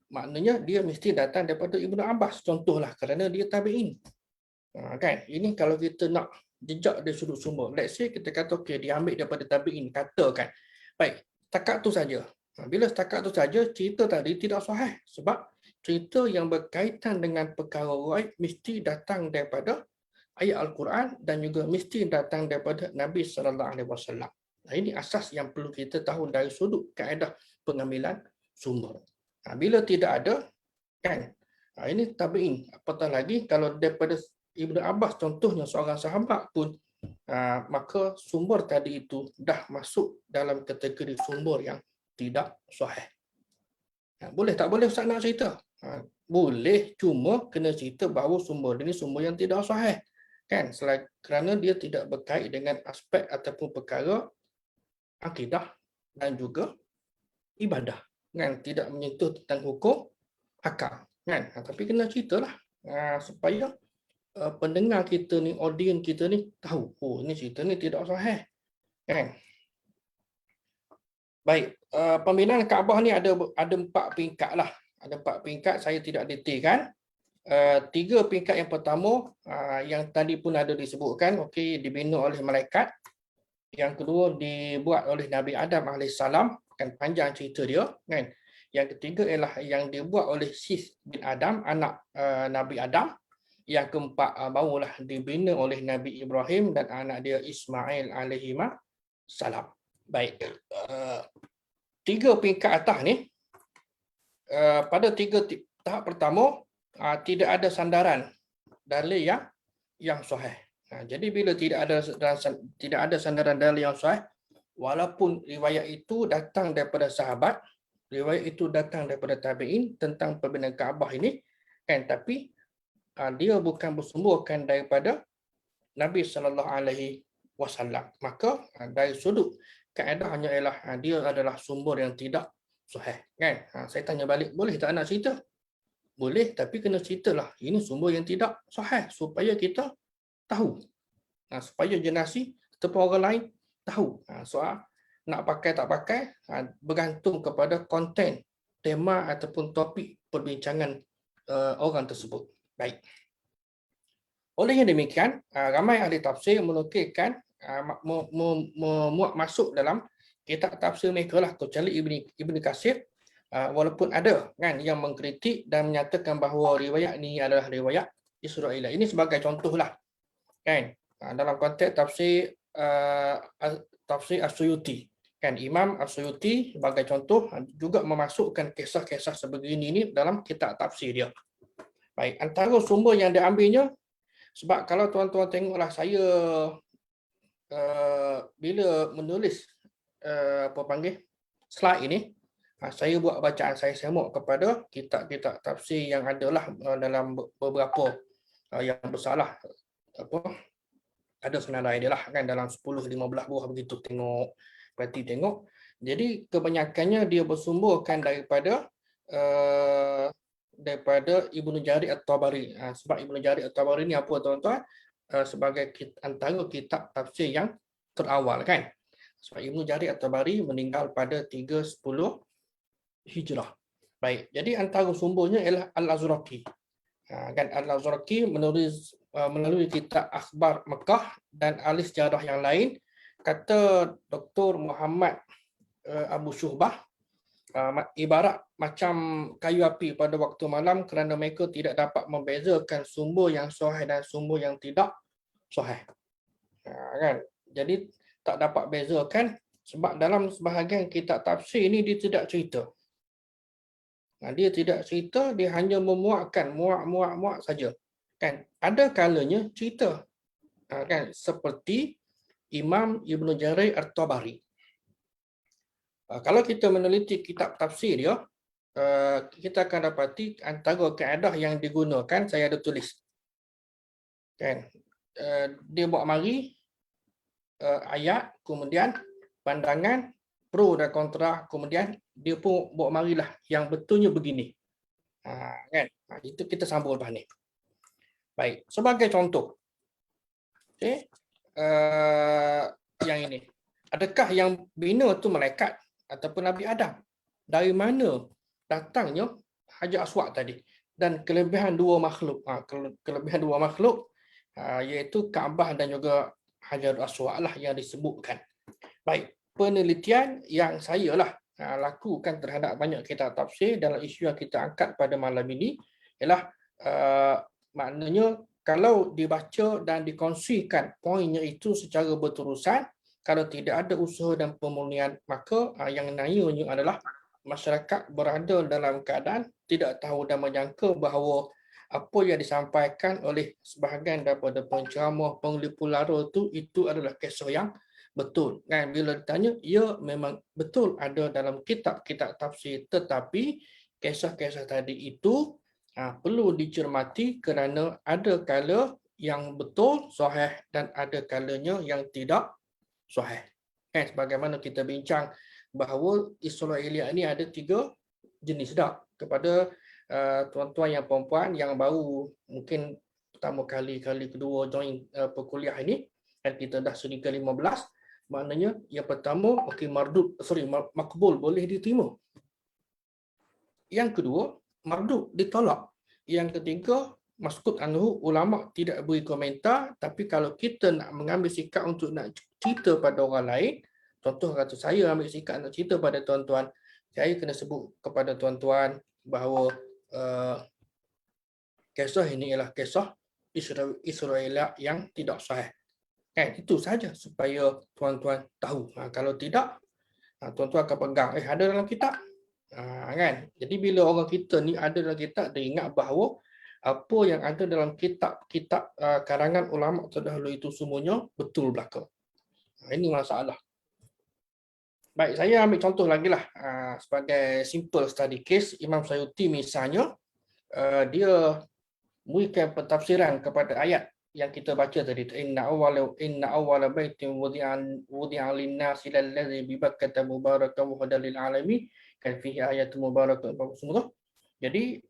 A: Maknanya dia mesti datang daripada Ibnu Abbas contohlah, kerana dia tabi'in. Kan, ini kalau kita nak jejak dari sudut sumber, let's say kita kata okey diambil daripada tabi'in, katakan. Baik, setakat tu saja. Bila setakat tu saja, cerita tadi tidak sahih, sebab cerita yang berkaitan dengan perkara ghaib mesti datang daripada ayat Al-Quran dan juga mesti datang daripada Nabi sallallahu alaihi wasallam. Ini asas yang perlu kita tahu dari sudut kaedah pengambilan sumber. Bila tidak ada, kan, ini tabi'in. Apatah lagi kalau daripada Ibnu Abbas contohnya seorang sahabat pun, maka sumber tadi itu dah masuk dalam kategori sumber yang tidak sahih. Boleh tak boleh Ustaz nak cerita? Boleh, cuma kena cerita bahawa sumber ini sumber yang tidak sahih, kan? Kerana dia tidak berkait dengan aspek ataupun perkara akidah dan juga ibadah, kan? Tidak menyentuh tentang hukum akal, kan? Tapi kena ceritalah supaya pendengar kita ni, audiens kita ni tahu, oh ini cerita ni tidak sahih, kan? Baik, pembinaan Kaabah ni ada 4 peringkat lah. Ada 4 peringkat, saya tidak detailkan. 3 peringkat yang pertama yang tadi pun ada disebutkan, okey, dibina oleh malaikat. Yang kedua dibuat oleh Nabi Adam AS, kan, panjang cerita dia, kan. Yang ketiga ialah yang dibuat oleh Sis bin Adam, anak Nabi Adam. Yang keempat barulah dibina oleh Nabi Ibrahim dan anak dia Ismail alaihi salam. Baik. Tiga peringkat atas ni, pada tiga tahap pertama tidak ada sandaran dalil yang sahih. Jadi bila tidak ada sandaran dalil yang sahih, walaupun riwayat itu datang daripada sahabat, riwayat itu datang daripada tabi'in tentang pembinaan Kaabah ini, kan, tapi dia bukan bersumberkan daripada Nabi sallallahu alaihi wasallam. Maka dari sudut kaedahnya ialah dia adalah sumber yang tidak sahih, kan? Saya tanya balik, boleh tak nak cerita? Boleh, tapi kena ceritalah ini sumber yang tidak sahih supaya kita tahu. Supaya generasi ataupun orang lain tahu. Soal nak pakai tak pakai bergantung kepada konten, tema ataupun topik perbincangan orang tersebut. Baik. Oleh yang demikian, ramai ahli tafsir menukilkan memuat masuk dalam kitab tafsir mereka lah, kecuali Ibn Katsir, walaupun ada kan yang mengkritik dan menyatakan bahawa riwayat ini adalah riwayat Israiliyah. Ini sebagai contohlah, kan, dalam konteks tafsir tafsir As-Suyuti, kan, Imam As-Suyuti sebagai contoh juga memasukkan kisah-kisah sebegini ini dalam kitab tafsir dia. Baik, antara sumber yang diambilnya, sebab kalau tuan-tuan tengoklah saya bila menulis slide ini, saya buat bacaan saya semok kepada kitab-kitab tafsir yang adalah dalam beberapa yang bersalah, ada senarai dia lah, kan, dalam 10-15 buah begitu, berarti tengok. Jadi kebanyakannya dia bersumberkan daripada Ibnu Jarir At-Tabari. Sebab Ibnu Jarir At-Tabari ni apa, tuan-tuan? Sebagai antara kitab tafsir yang terawal, kan. Sebab Ibnu Jarir At-Tabari meninggal pada 310 Hijrah. Baik, jadi antara sumbernya ialah Al-Azraqi. Kan, Al-Azraqi melalui kitab Akhbar Mekah dan ahli sejarah yang lain, kata Dr. Muhammad Abu Syuhbah, ibarat macam kayu api pada waktu malam kerana mereka tidak dapat membezakan sumber yang sahih dan sumber yang tidak sahih. Kan? Jadi tak dapat bezakan sebab dalam sebahagian kitab tafsir ini dia tidak cerita. Dia tidak cerita, dia hanya memuatkan, muat saja. Kan? Ada kalanya cerita. Kan? Seperti Imam Ibnu Jarir At-Tabari. Kalau kita meneliti kitab tafsir dia, kita akan dapati antara kaedah yang digunakan, saya ada tulis. Kan? Dia buat mari ayat, kemudian pandangan, pro dan kontra, kemudian dia pun buat marilah yang betulnya begini. Kan? Itu kita sambung lepas ni. Baik, sebagai contoh. Okay. Yang ini. Adakah yang bina tu malaikat ataupun Nabi Adam? Dari mana datangnya Hajar Aswad tadi? Dan kelebihan dua makhluk. Kelebihan dua makhluk iaitu Kaabah dan juga Hajar Aswad lah yang disebutkan. Baik, penelitian yang saya lah lakukan terhadap banyak kitab tafsir dalam isu yang kita angkat pada malam ini ialah maknanya kalau dibaca dan dikongsikan poinnya itu secara berterusan, kalau tidak ada usaha dan pemurnian, maka yang nayanya adalah masyarakat berada dalam keadaan tidak tahu dan menyangka bahawa apa yang disampaikan oleh sebahagian daripada penceramah, penglipu lara itu adalah kisah yang betul. Kan? Bila ditanya, ya memang betul ada dalam kitab-kitab tafsir, tetapi kisah-kisah tadi itu perlu dicermati kerana ada kala yang betul, sahih, dan ada kalanya yang tidak sahih. Sebagaimana kita bincang bahawa Israiliyah ini ada 3 jenis dah. Kepada tuan-tuan yang perempuan yang baru mungkin pertama kali kedua join perkuliah ini, dan kita dah seri ke-15, maknanya yang pertama makbul, boleh diterima. Yang kedua, mardud, ditolak. Yang ketiga, maskut anhu, ulama tidak beri komentar, tapi kalau kita nak mengambil sikap untuk nak cerita pada orang lain, contoh kata saya ambil sikap nak cerita pada tuan-tuan, saya kena sebut kepada tuan-tuan bahawa kisah ini ialah kisah Israel yang tidak sahih. Kan, itu saja supaya tuan-tuan tahu. Kalau tidak, tuan-tuan akan pegang, ada dalam kitab. Kan? Jadi bila orang kita ni ada dalam kitab, dia ingat bahawa apa yang ada dalam kitab-kitab karangan ulama terdahulu itu semuanya betul belaka. Ini masalah. Baik, saya ambil contoh lagi lah. Sebagai simple study case, Imam Sayuti misalnya, dia memberikan pentafsiran kepada ayat yang kita baca tadi, inna awwala baitin wudi'a lin-nasi lalladzi bi Bakkah mubarakan wa hudan lil alamin kan fihi ayatun mubarakatun semua. Jadi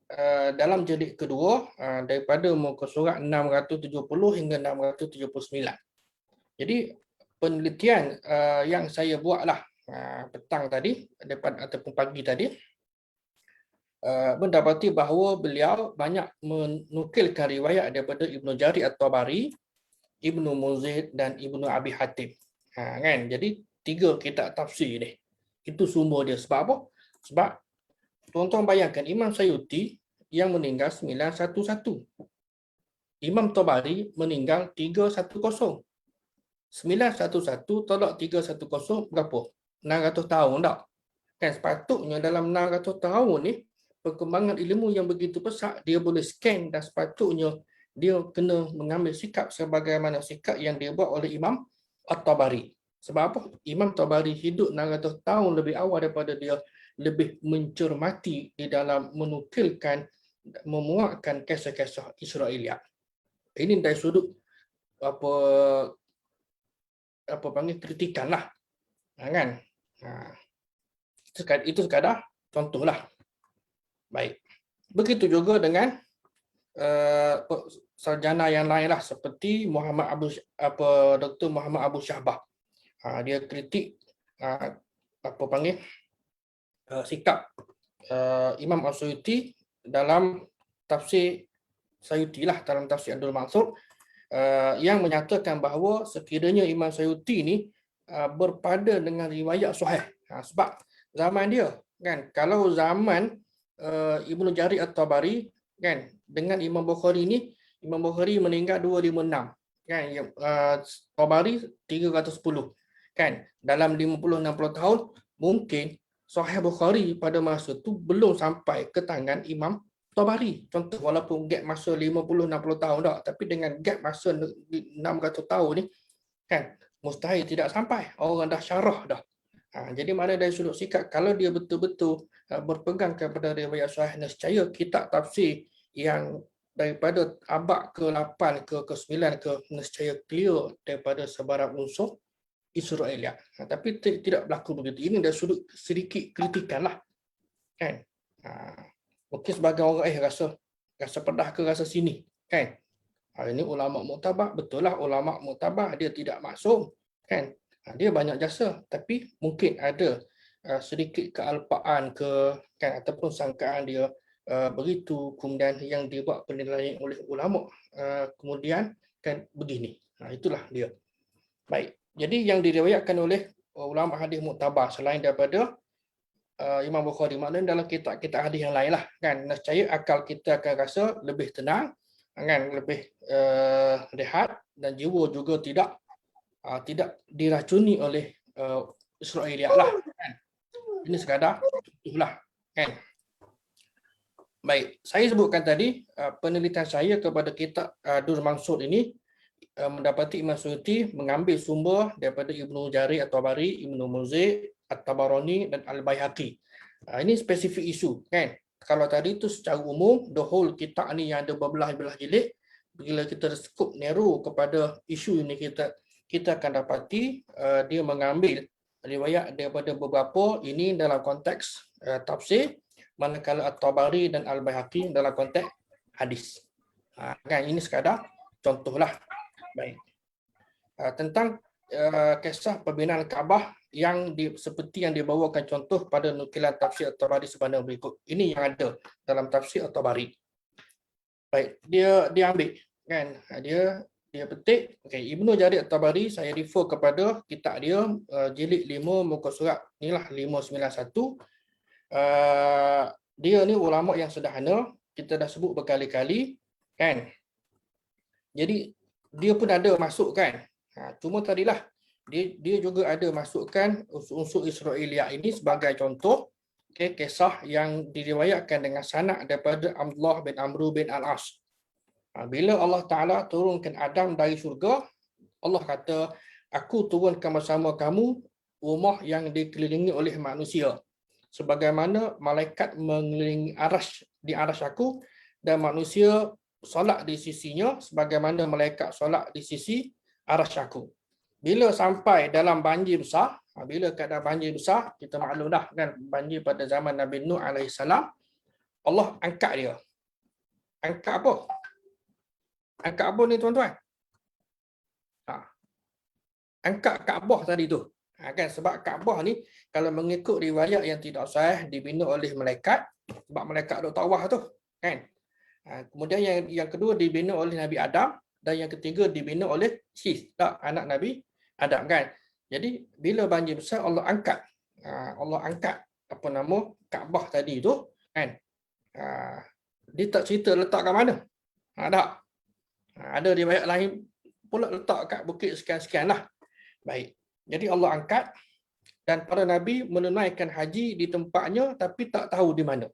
A: dalam jilid kedua daripada muka surat 670 hingga 679. Jadi penelitian yang saya buatlah petang tadi ataupun pagi tadi, mendapati bahawa beliau banyak menukilkan riwayat daripada Ibnu Jarir At-Tabari, Ibnu Munzir dan Ibnu Abi Hatim. Kan? Jadi 3 kitab tafsir ni. Itu sumber dia. Sebab apa? Sebab tuan-tuan bayangkan Imam Sayuti yang meninggal 911. Imam Tabari meninggal 310. 911 tolak 310 berapa? 600 tahun tak? Kan sepatutnya dalam 600 tahun ni perkembangan ilmu yang begitu pesat, dia boleh scan dan sepatutnya dia kena mengambil sikap sebagaimana sikap yang dia buat oleh Imam At-Tabari. Sebab apa? Imam Tabari hidup 600 tahun lebih awal daripada dia, lebih mencermati di dalam menukilkan, memuatkan kisah-kisah Israeliat. Ini dari sudut apa panggil kritikan lah. Kan? Itu sekadar contohlah. Baik. Begitu juga dengan sarjana yang lain lah, seperti Dr. Muhammad Abu Syahbah. Dia kritik sikap Imam As-Suyuti dalam tafsir Sayuti lah, dalam tafsir Abdul Mansur, yang menyatakan bahawa sekiranya Imam Sayuti ni berpada dengan riwayat sahih. Sebab zaman dia kan, kalau zaman Ibnu Jarir At-Tabari kan dengan Imam Bukhari ni, Imam Bukhari meninggal 256 kan, Tabari 310 kan, dalam 50-60 tahun mungkin Sahih Bukhari pada masa tu belum sampai ke tangan Imam Tabari. Contoh, walaupun gap masa 50-60 tahun dah, tapi dengan gap masa 600 tahun ni kan, mustahil tidak sampai. Orang dah syarah dah. Jadi mana dari sudut sikap, kalau dia betul-betul berpegang kepada riwayat sahih, nescaya kitab tafsir yang daripada abad ke-8 ke-9 ke nescaya clear daripada sebarang unsur Israeliat. Tapi tidak berlaku begitu. Ini dari sudut sedikit kritikan lah. Kan? Mungkin sebagai orang rasa pedah ke rasa sini. Kan? Ini ulama muktabar, betul lah ulama muktabar, dia tidak maksum. Kan? Dia banyak jasa, tapi mungkin ada sedikit kealpaan kan, ataupun sangkaan dia begitu, kemudian yang dibuat penilaian oleh ulama kemudian kan begini. Itulah dia. Baik. Jadi yang diriwayatkan oleh ulama hadis muktabar selain daripada Imam Bukhari, maknanya dalam kitab-kitab hadis yang lain lah kan, nescaya akal kita akan rasa lebih tenang kan, lebih rehat, dan jiwa juga tidak diracuni oleh Israeliat lah kan. Ini sekadar itulah kan. Baik, saya sebutkan tadi penelitian saya kepada kitab Dur Mansur ini mendapati Imam Suyuti mengambil sumber daripada Ibnu Jarir At-Tabari, Ibnu Munzir, At-Tabarani dan Al-Baihaqi. Ini spesifik isu kan. Kalau tadi itu secara umum, the whole kitab ni yang ada berbelah-belah jilid, bila kita scope narrow kepada isu ini, kita akan dapati dia mengambil riwayat daripada beberapa, ini dalam konteks tafsir, manakala At-Tabari dan Al-Baihaqi dalam konteks hadis. Kan, ini sekadar contohlah. Baik. Tentang kisah pembinaan Kaabah yang seperti yang dibawakan contoh pada nukilan tafsir At-Tabari sebanyak berikut. Ini yang ada dalam tafsir At-Tabari. Baik, dia ambil kan, dia petik. Okey, Ibnu Jarir At-Tabari, saya refer kepada kitab dia jilid 5 muka surat inilah 591. Dia ni ulama yang sederhana, kita dah sebut berkali-kali kan. Jadi dia pun ada masuk kan. Cuma tadilah dia juga ada masukkan unsur-unsur Israiliyat ini sebagai contoh kisah yang diriwayatkan dengan sanad daripada Abdullah bin Amr bin Al-As. Bila Allah Ta'ala turunkan Adam dari syurga, Allah kata, aku turunkan bersama kamu rumah yang dikelilingi oleh manusia. Sebagaimana malaikat mengelilingi di arasy aku, dan manusia solat di sisinya sebagaimana malaikat solat di sisi arasy aku. Bila sampai dalam banjir besar, bila keadaan banjir besar, kita maklum dah kan banjir pada zaman Nabi Nuh AS, Allah angkat dia. Angkat apa? Angkat apa ni tuan-tuan? Angkat Kaabah tadi tu. Kan sebab Kaabah ni kalau mengikut riwayat yang tidak sahih dibina oleh malaikat, sebab malaikat duk tawaf tu, kan. Kemudian yang kedua dibina oleh Nabi Adam, dan yang ketiga dibina oleh Sis, anak Nabi Adam, kan. Jadi bila banjir besar Allah angkat apa nama Kaabah tadi tu, kan. Dia tak cerita letak kat mana. Tak. Ada riwayat lain pula letak kat bukit sekian-sekian lah. Baik. Jadi Allah angkat dan para nabi menunaikan haji di tempatnya tapi tak tahu di mana.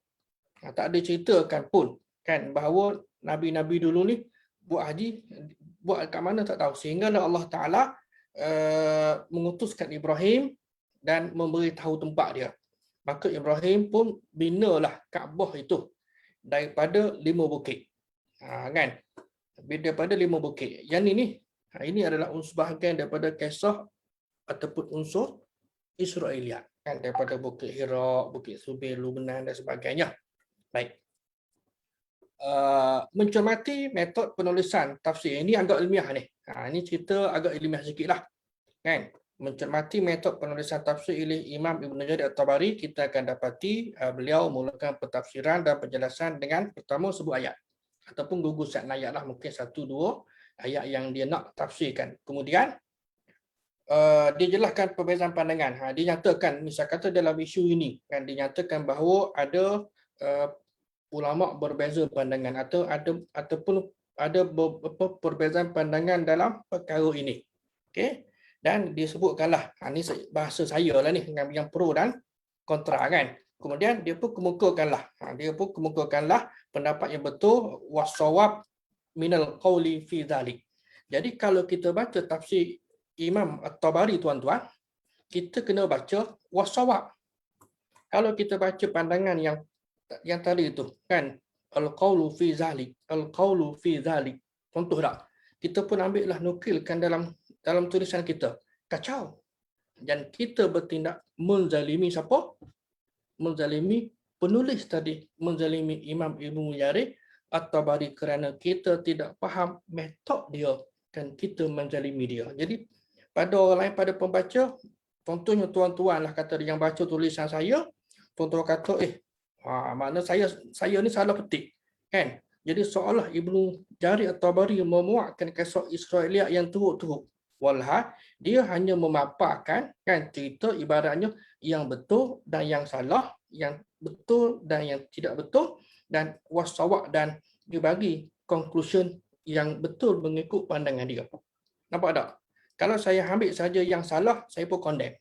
A: Tak ada ceritakan pun kan bahawa nabi-nabi dulu ni buat haji buat kat mana tak tahu, sehingga Allah Taala mengutuskan Ibrahim dan memberitahu tempat dia. Maka Ibrahim pun binalah Kaabah itu daripada 5 bukit. Kan? Daripada 5 bukit. Yang ini adalah unsur bahagian daripada kisah ataupun unsur Israiliyat, kan, daripada Bukit Hira, Bukit Subir, Lubnan dan sebagainya. Baik. Mencermati metod penulisan tafsir ini agak ilmiah ni. Ini cerita agak ilmiah sikitlah, kan. Mencermati metod penulisan tafsir oleh Imam Ibn Jarir At-Tabari, kita akan dapati beliau mulakan pentafsiran dan penjelasan dengan pertama sebut ayat ataupun gugusan ayat lah, mungkin 1-2 ayat yang dia nak tafsirkan. Kemudian dia jelaskan perbezaan pandangan. Dia nyatakan, misal kata dalam isu ini, kan, dia nyatakan bahawa ada ulama berbeza pandangan ataupun ada perbezaan pandangan dalam perkara ini. Okey. Dan disebutkanlah, ini bahasa saya lah ni, yang pro dan kontra, kan. Kemudian dia pun kemukakanlah pendapat yang betul wasawab minal qawli fi dhalik. Jadi kalau kita baca tafsir Imam At-Tabari, tuan-tuan, kita kena baca wasawab. Kalau kita baca pandangan yang tadi itu, kan, al-qawlu fi dhalik. Contoh tak? Kita pun ambillah nukilkan dalam tulisan kita. Kacau. Dan kita bertindak menzalimi siapa? Menzalimi penulis tadi, menzalimi Imam Ibn Jarir At-Tabari kerana kita tidak faham metod dia, kan, kita menzalimi dia. Jadi pada orang lain, pada pembaca, contohnya tuan-tuan lah kata yang baca tulisan saya, tuan-tuan kata makna saya ni salah petik, kan. Jadi seolah Ibn Jarir At-Tabari memuatkan kisah Israiliyat yang teruk-teruk. Walhal dia hanya memaparkan, kan, cerita ibaratnya yang betul dan yang salah, yang betul dan yang tidak betul, dan wasawak, dan dia bagi conclusion yang betul mengikut pandangan dia. Nampak tak? Kalau saya ambil saja yang salah, saya pun condemn.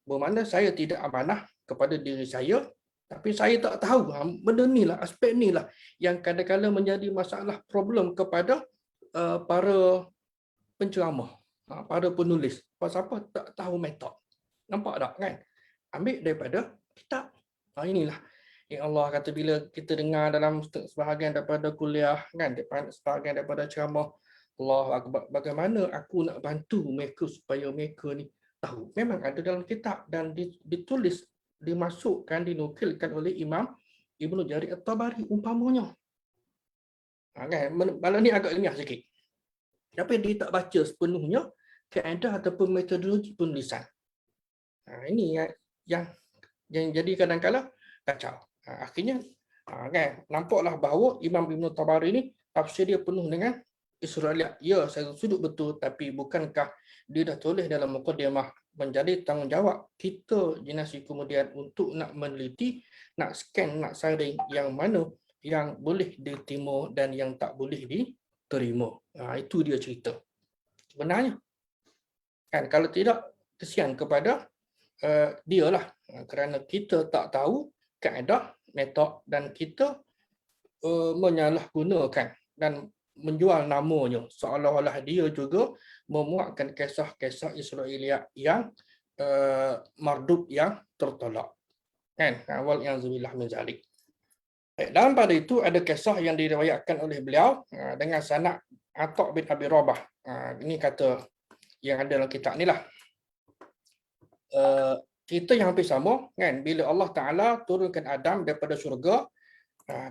A: Bermakna saya tidak amanah kepada diri saya, tapi saya tak tahu benda ni lah, aspek ni lah yang kadang-kadang menjadi masalah problem kepada para penceramah, para penulis. Pasal apa? Tak tahu metod. Nampak tak, kan? Ambil daripada kitab. Inilah yang Allah kata bila kita dengar dalam sebahagian daripada kuliah, kan, sebahagian daripada ceramah, Allah Akbar, bagaimana aku nak bantu mereka supaya mereka ni tahu. Memang ada dalam kitab dan ditulis, dimasukkan, dinukilkan oleh Imam Ibn Jarir At-Tabari umpamanya. Kan? Malah ni agak ilmiah sikit. Tapi dia tak baca sepenuhnya kaedah ataupun metodologi penulisan. Ini yang jadi kadang-kadang kacau. Akhirnya kan, nampaklah bahawa Imam Ibn Tabari ni tafsir dia penuh dengan Israiliyat. Ya, saya sudut betul, tapi bukankah dia dah tulis dalam muqaddimah menjadi tanggungjawab kita generasi kemudian untuk nak meneliti, nak scan, nak saring yang mana yang boleh diterima dan yang tak boleh diterima. Itu dia cerita. Sebenarnya kan, kalau tidak, kesian kepada dia lah, kerana kita tak tahu kaedah, metod dan kita menyalahgunakan dan menjual namanya seolah-olah dia juga memuatkan kisah-kisah Israeliat yang mardud, yang tertolak. Kan? Wal a'udzubillah min zalik. Dalam pada itu ada kisah yang diriwayatkan oleh beliau dengan sanad Atha bin Abi Rabah. Ini kata yang ada dalam kitab ni lah. Cerita yang hampir sama kan, bila Allah Taala turunkan Adam daripada syurga,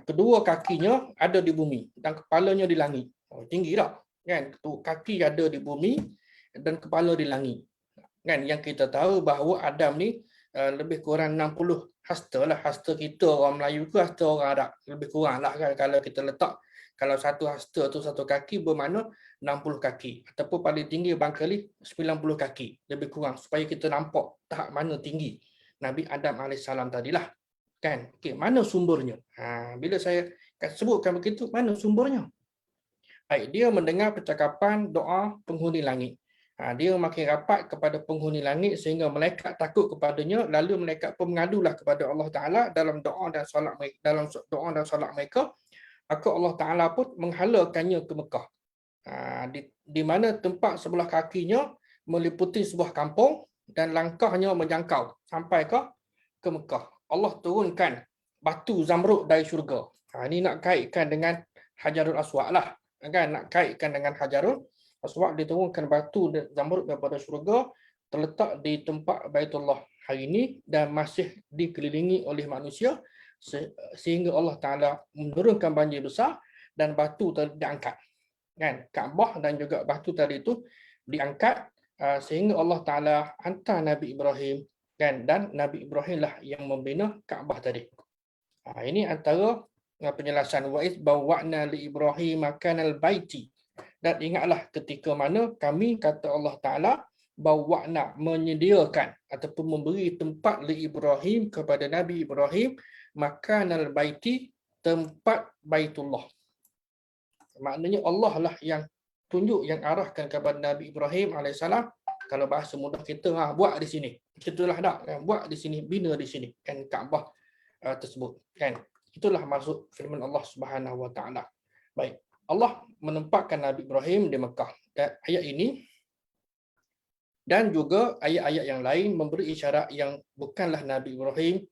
A: kedua kakinya ada di bumi dan kepalanya di langit. Tinggi tak kan, kaki ada di bumi dan kepala di langit kan. Yang kita tahu bahawa Adam ni lebih kurang 60 hasta lah. Hasta kita orang Melayu ke hasta orang Arab, lebih kurang lah kan. Kalau kita letak, kalau satu hasta tu satu kaki, bermakna 60 kaki, ataupun paling tinggi barangkali 90 kaki, lebih kurang, supaya kita nampak tahap mana tinggi Nabi Adam AS tadilah kan. Okay, mana sumbernya? Bila saya sebutkan begitu, mana sumbernya? Baik, dia mendengar percakapan doa penghuni langit. Dia makin rapat kepada penghuni langit sehingga malaikat takut kepadanya, lalu malaikat pun mengadulah kepada Allah Taala dalam doa dan solat mereka. Dalam doa dan solat mereka, maka Allah Taala pun menghalakannya ke Mekah. Di mana tempat sebelah kakinya meliputi sebuah kampung dan langkahnya menjangkau sampai ke Mekah. Allah turunkan batu zamrud dari syurga. Ini nak kaitkan dengan Hajarul Aswad lah. Kan, nak kaitkan dengan Hajarul Aswad, diturunkan batu zamrud daripada syurga, terletak di tempat Baitullah hari ini dan masih dikelilingi oleh manusia, sehingga Allah Taala menurunkan banjir besar dan batu tadi diangkat. Kan, Kaabah dan juga batu tadi itu diangkat sehingga Allah Taala hantar Nabi Ibrahim kan, dan Nabi Ibrahim lah yang membina Kaabah tadi. Ini antara penjelasan wa iz bawwa'na li Ibrahim makanal baiti. Dan ingatlah ketika mana kami, kata Allah Taala, bawwa'na, menyediakan ataupun memberi tempat li Ibrahim, kepada Nabi Ibrahim, makanal baiti, tempat Baitullah. Maknanya Allah lah yang tunjuk, yang arahkan kepada Nabi Ibrahim AS. Kalau bahasa mudah kita, buat di sini. Itulah dah, buat di sini, bina di sini kan Kaabah tersebut kan. Itulah maksud firman Allah Subhanahu Wa Taala. Baik, Allah menempatkan Nabi Ibrahim di Mekah. Dan ayat ini dan juga ayat-ayat yang lain memberi isyarat yang bukanlah Nabi Ibrahim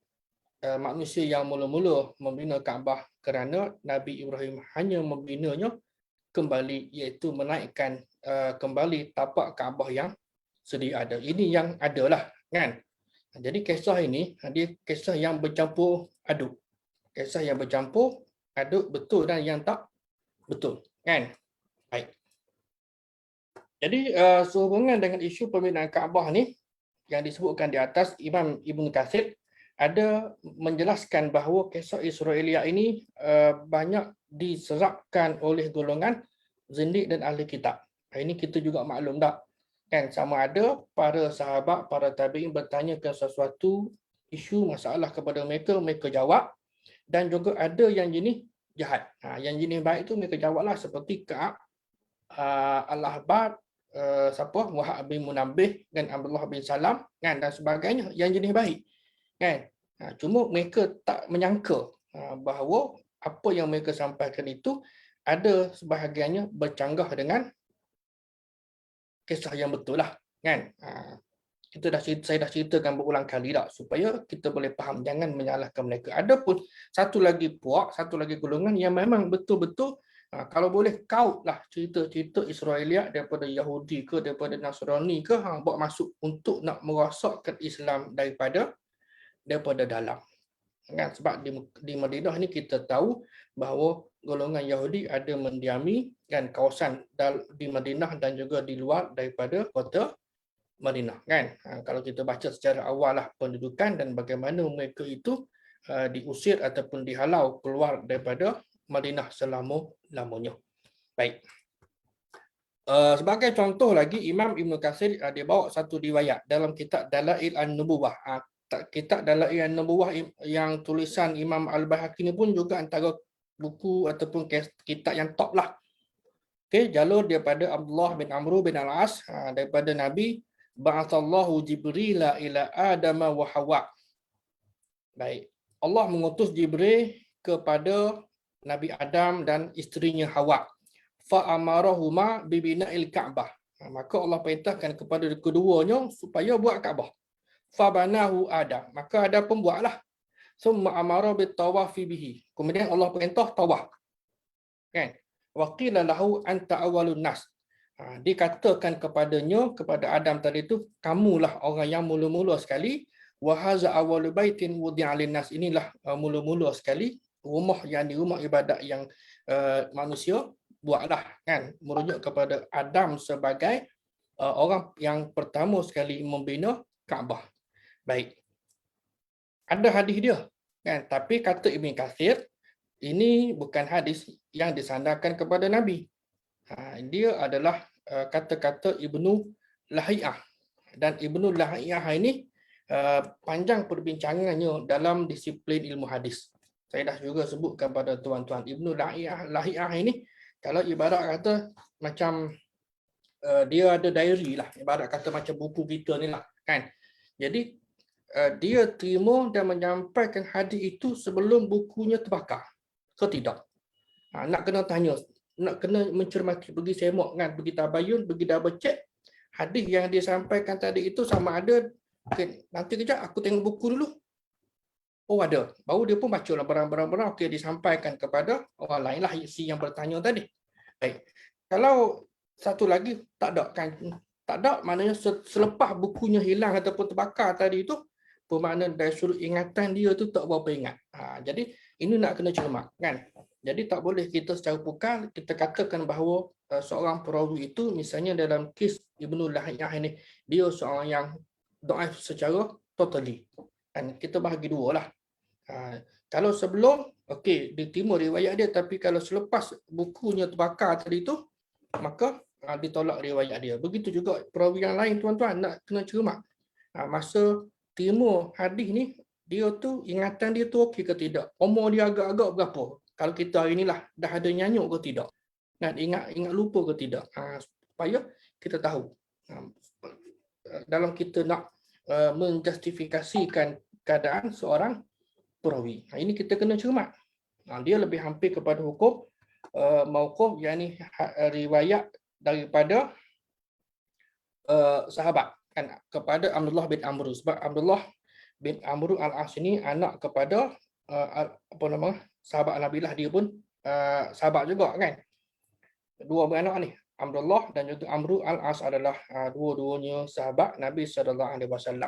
A: manusia yang mula-mula membina Kaabah, kerana Nabi Ibrahim hanya membinanya kembali, iaitu menaikkan kembali tapak Kaabah yang sedia ada. Ini yang adalah kan. Jadi kisah ini dia kisah yang bercampur aduk. Kisah yang bercampur aduk, betul dan yang tak betul kan. Baik. Jadi sehubungan dengan isu pembinaan Kaabah ni yang disebutkan di atas, Imam Ibn Katsir ada menjelaskan bahawa kisah Israeliat ini banyak diserapkan oleh golongan zindik dan ahli kitab. Ini kita juga maklum tak kan, sama ada para sahabat, para tabi'in bertanyakan sesuatu isu masalah kepada mereka, mereka jawab, dan juga ada yang jenis jahat. Yang jenis baik itu mereka jawablah, seperti Ka'ab Al-Ahbar, siapa, Wahab bin Munabbih dan Abdullah bin Salam kan, dan sebagainya, yang jenis baik kan. Cuma mereka tak menyangka bahawa apa yang mereka sampaikan itu ada sebahagiannya bercanggah dengan kisah yang betul lah kan. Saya dah ceritakan berulang kali dah, supaya kita boleh faham, jangan menyalahkan mereka. Adapun satu lagi puak, satu lagi golongan yang memang betul-betul kalau boleh kaut lah cerita-cerita Israeliat daripada Yahudi ke, daripada Nasrani ke, buat masuk untuk nak merosakkan Islam daripada dalam kan. Sebab di Madinah ni kita tahu bahawa golongan Yahudi ada mendiami kan kawasan di Madinah dan juga di luar daripada kota Madinah kan. Kalau kita baca secara awal lah pendudukan dan bagaimana mereka itu diusir ataupun dihalau keluar daripada Madinah selama-lamanya. Baik. Sebagai contoh lagi, Imam Ibn Katsir dia bawa satu riwayat dalam kitab Dalail An-Nubuwah. Kitab Dalail An-Nubuwah yang tulisan Imam Al-Baihaqi ni pun juga antara buku ataupun kitab yang top lah. Okey, jalur daripada Abdullah bin Amr bin Al-As daripada Nabi, ba'atsallahu Jibril ila Adam wa Hawa. Baik. Allah mengutus Jibril kepada Nabi Adam dan isterinya Hawa. Fa amarahuma bi bina'il Ka'bah. Maka Allah perintahkan kepada keduanya supaya buat Kaabah. Fa banahu Adam. Maka Adam pun buatlah. Summa amara bit tawafi bihi. Kemudian Allah perintah tawaf. Kan? Wa qila lahu anta awwalun nas. Dikatakan kepadanya, kepada Adam tadi itu, kamulah orang yang mula-mula sekali. Wa haza awwalu baitin wudi'a lin-nas. Inilah mula-mula sekali rumah yang rumah ibadat yang manusia buatlah, kan, merujuk kepada Adam sebagai orang yang pertama sekali membina Kaabah. Baik. Ada hadis dia, kan, tapi kata Ibn Katsir ini bukan hadis yang disandarkan kepada Nabi. Dia adalah kata-kata Ibnu Lahiyah, dan Ibnu Lahiyah ini panjang perbincangannya dalam disiplin ilmu hadis. Saya dah juga sebutkan pada tuan-tuan, Ibnu Lahiyah ini kalau ibarat kata macam dia ada diary lah, ibarat kata macam buku kita ni lah, kan. Jadi dia terima dan menyampaikan hadis itu sebelum bukunya terbakar ke tidak. Nak kena tanya, nak kena mencermati, pergi semak, kan, pergi tabayun, pergi double check hadis yang dia sampaikan tadi itu sama ada. Okay, nanti kejap aku tengok buku dulu. Oh, ada. Baru dia pun baca lah barang-barang. Okey, disampaikan kepada orang lain lah, si yang bertanya tadi. Baik. Kalau satu lagi tak ada, kan? Tak ada, maknanya selepas bukunya hilang ataupun terbakar tadi itu, bermakna dari sudut ingatan dia tu tak berapa ingat. Jadi ini nak kena cermat, kan? Jadi tak boleh kita secara pukal kita katakan bahawa seorang perawi itu, misalnya dalam kes Ibnu Lahiyah ini, dia seorang yang dhaif secara totally. Dan kita bahagi dua lah. Kalau sebelum, okey, diterima riwayat dia, tapi kalau selepas bukunya terbakar tadi tu, maka ditolak riwayat dia. Begitu juga perawi yang lain, tuan-tuan, nak kena cermat. Masa terima hadis ni, dia tu ingatan dia tu okey ke tidak? Umur dia agak-agak berapa? Kalau kita hari inilah dah ada nyanyuk ke tidak? Ingat lupa ke tidak? Supaya kita tahu. Dalam kita nak menjustifikasikan keadaan seorang perawi. Ini kita kena cermat. Dia lebih hampir kepada hukum mauquf, yakni riwayat daripada sahabat, kan, kepada Abdullah bin Amr. Sebab Abdullah bin Amr Al-As ini anak kepada sahabat Nabi lah, dia pun sahabat juga, kan. Dua beranak ni, Abdullah dan juga Amr Al-As adalah dua-duanya sahabat Nabi SAW.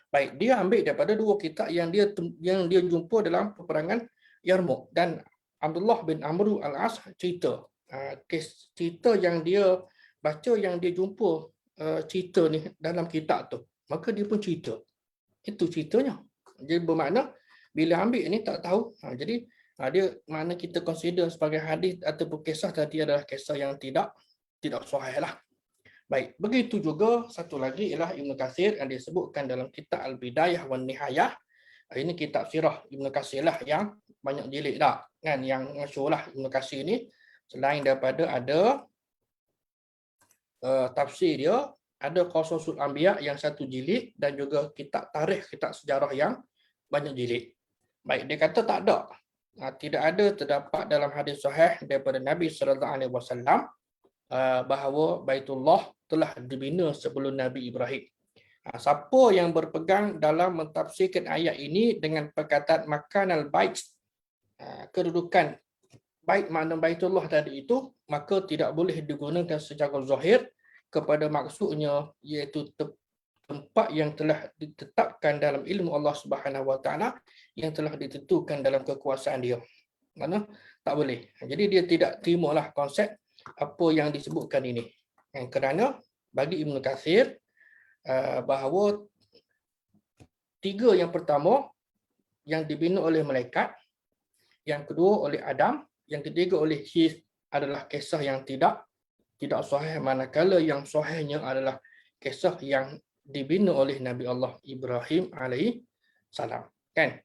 A: Baik, dia ambil daripada dua kitab yang dia jumpa dalam peperangan Yarmouk, dan Abdullah bin Amr Al-As cerita kes cerita yang dia baca, yang dia jumpa cerita ni dalam kitab tu, maka dia pun cerita. Itu ceritanya. Jadi bermakna bila ambil ni tak tahu. Jadi dia makna kita consider sebagai hadis ataupun kisah tadi adalah kisah yang tidak sahih lah. Baik, begitu juga satu lagi ialah Ibn Katsir yang disebutkan dalam kitab Al-Bidayah wan Nihayah. Ini kitab sirah Ibn Katsir lah yang banyak jilid dah, kan, yang masyhur lah Ibn Katsir ni. Selain daripada ada tafsir dia, ada Qasasul Anbiya yang satu jilid, dan juga kitab tarikh, kitab sejarah yang banyak jilid. Baik, dia kata tak ada. Tidak ada terdapat dalam hadis sahih daripada Nabi SAW bahawa Baitullah telah dibina sebelum Nabi Ibrahim. Siapa yang berpegang dalam mentafsirkan ayat ini dengan perkataan makanal bait, kedudukan bait makna Baitullah tadi itu, maka tidak boleh digunakan secara zahir kepada maksudnya, iaitu tempat yang telah ditetapkan dalam ilmu Allah Subhanahu Wa Taala, yang telah ditentukan dalam kekuasaan dia. Mana tak boleh. Jadi dia tidak terimalah konsep apa yang disebutkan ini. Kerana bagi Ibn Katsir bahawa tiga yang pertama yang dibina oleh malaikat, yang kedua oleh Adam, yang ketiga oleh His adalah kisah yang tidak tidak sahih, manakala yang sahihnya adalah kisah yang dibina oleh Nabi Allah Ibrahim alaihi salam. Kan?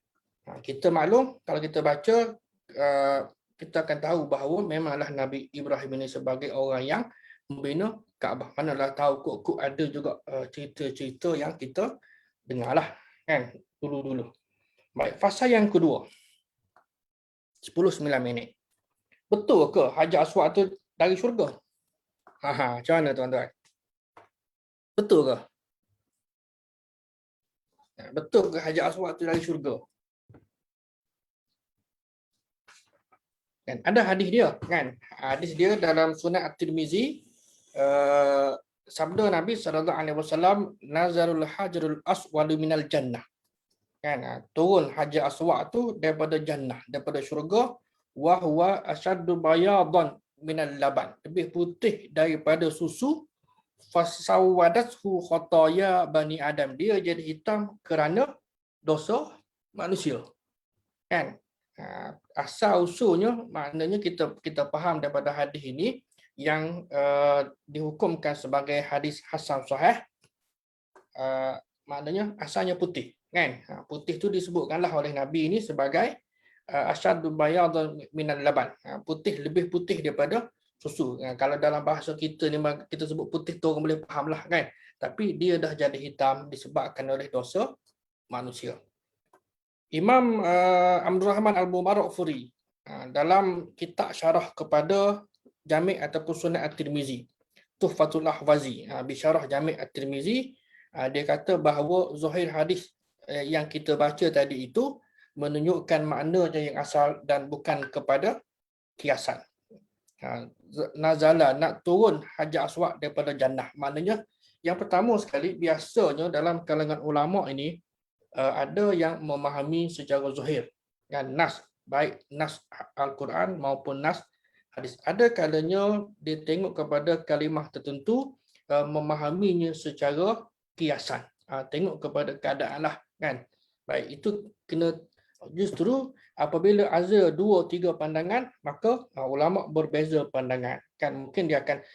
A: Kita maklum kalau kita baca, kita akan tahu bahawa memanglah Nabi Ibrahim ini sebagai orang yang membina Kaabah. Manalah tahu kok ada juga cerita-cerita yang kita dengarlah, kan, dulu-dulu. Baik, fasa yang kedua. 10-9 minit. Betul ke Hajar Aswad tu dari syurga? Macam mana tuan-tuan? Betul ke? Betul ke Hajar Aswad tu dari syurga? Kan ada hadis dia, kan? Hadis dia dalam Sunan At-Tirmizi, sabda Nabi SAW, nazarul hajarul aswad minal jannah. Kan, turun Hajar Aswad tu daripada jannah, daripada syurga, wa huwa asyaddu bayadan minal laban, lebih putih daripada susu, fasawadathu khataya bani Adam, dia jadi hitam kerana dosa manusia. Kan? Asal usulnya, maknanya kita faham daripada hadis ini yang dihukumkan sebagai hadis hasan sahih, maknanya asalnya putih, kan? Putih tu disebutkanlah oleh Nabi ini sebagai asyaddu bayadan minal laban, putih, lebih putih daripada susu. Kalau dalam bahasa kita ni kita sebut putih tu orang boleh fahamlah, kan? Tapi dia dah jadi hitam disebabkan oleh dosa manusia. Imam Abdul Rahman Al-Mubarakfuri dalam kitab syarah kepada Jami' ataupun Sunan At-Tirmizi, Tuhfatul Ahwazi, bisyarah Jami' At-Tirmizi, dia kata bahawa zahir hadis yang kita baca tadi itu menunjukkan maknanya yang asal dan bukan kepada kiasan. Nazala, nak turun Hajar Aswad daripada jannah. Maknanya yang pertama sekali, biasanya dalam kalangan ulama ini ada yang memahami secara zahir, kan, nas, baik nas Al-Quran maupun nas hadis. Ada kalanya dia tengok kepada kalimah tertentu, memahaminya secara kiasan, tengok kepada keadaan lah, kan. Baik, itu kena, justru apabila ada 2-3 pandangan, maka ulama berbeza pandangan, kan. Mungkin dia akan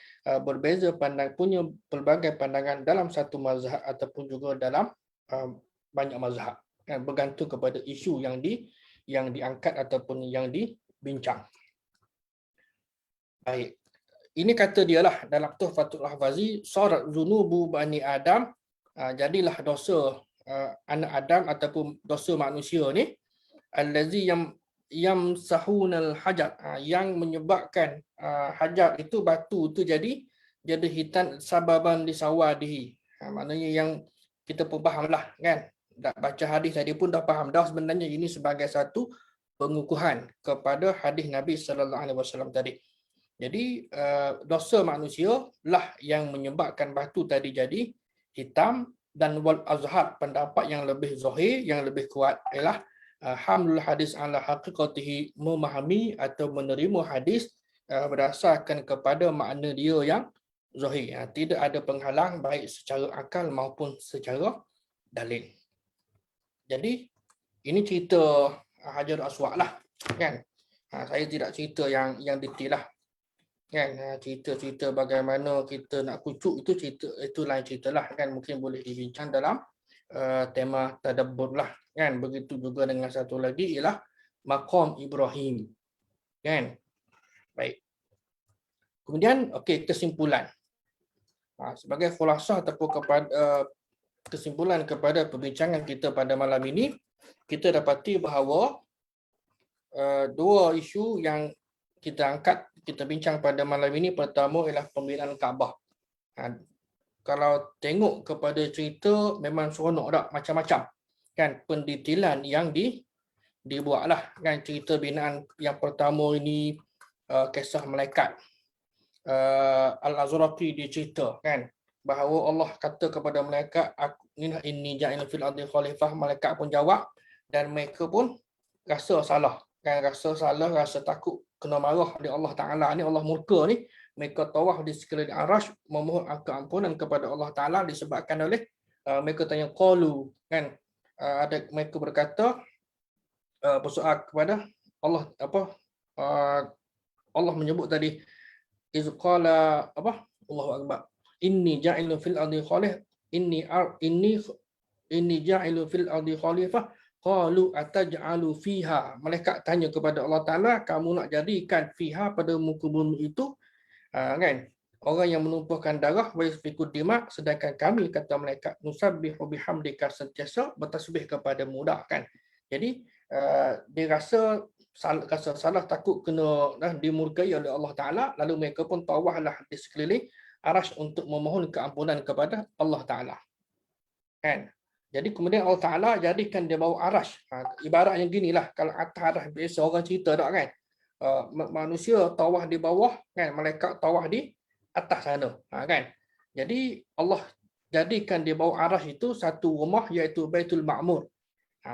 A: berbeza pandang, punya pelbagai pandangan dalam satu mazhab ataupun juga dalam banyak mazhab, kan, bergantung kepada isu yang diangkat ataupun yang dibincang. Baik, ini kata dia lah dalam Tuhfatul Ahwazi, sarat zunubu bani Adam, jadilah dosa anak Adam ataupun dosa manusia ni, allazi yamsahunal hajar, yang menyebabkan hajar itu, batu itu jadi hitam, sababan lisawadihi, maknanya yang kita pun fahamlah, kan. Dah baca hadis tadi pun dah faham dah sebenarnya ini sebagai satu pengukuhan kepada hadis Nabi sallallahu alaihi wasallam tadi. Jadi dosa manusia lah yang menyebabkan batu tadi jadi hitam, dan wal azhar, pendapat yang lebih zahir, yang lebih kuat ialah hamlul hadis ala haqiqatihi, memahami atau menerima hadis berdasarkan kepada makna dia yang zahir. Tidak ada penghalang baik secara akal maupun secara dalil. Jadi ini cerita Hajar Aswad lah, kan. Saya tidak cerita yang detail lah, kan. Cerita-cerita bagaimana kita nak kucuk itu lain cerita lah, kan. Mungkin boleh dibincang dalam tema tadabbur lah, kan. Begitu juga dengan satu lagi ialah Maqam Ibrahim, kan. Baik. Kemudian kesimpulan. Sebagai khulasah ataupun kepada kesimpulan kepada perbincangan kita pada malam ini, kita dapati bahawa dua isu yang kita angkat, kita bincang pada malam ini. Pertama ialah pembinaan Kaabah. Kalau tengok kepada cerita, memang seronok tak, macam-macam, kan, pendetailan yang dibuatlah, kan. Cerita binaan yang pertama ini, kisah malaikat, Al-Azraqi dicerita, kan, bahawa Allah kata kepada malaikat, inni ja'ilun fil ardi khalifah. Malaikat pun jawab, dan mereka pun rasa salah, kan, rasa takut kena marah oleh Allah Taala ni, Allah murka ni. Mereka tawaf di sekeliling Arash, memohon keampunan kepada Allah Taala disebabkan oleh mereka tanya qalu, kan, ada mereka berkata, bersoal kepada Allah, Allah menyebut tadi iz qala apa? Allahu akbar. Inni ja'ilun fil ardi khalifah. Inni ja'ilun fil ardi khalifah. Qalu ataj'alu fiha. Malaikat tanya kepada Allah Taala, kamu nak jadikan fiha pada muka bumi itu kan? Orang yang menumpahkan darah wa yasfiku dima, sedangkan kami kata malaikat nusabbihu bihamdika, sentiasa bertasbih kepadamu dah kan. Jadi dia rasa salah, takut kena dimurkai oleh Allah Taala, lalu mereka pun tawaflah di sekeliling Arash untuk memohon keampunan kepada Allah Taala. Kan? Jadi kemudian Allah Taala jadikan dia bawah Arash. Ibaratnya ginilah, kalau atas Arash biasa orang cerita tak kan. Manusia tawaf di bawah kan, malaikat tawaf di atas sana kan. Jadi Allah jadikan di bawah Arash itu satu rumah, iaitu Baitul Ma'mur.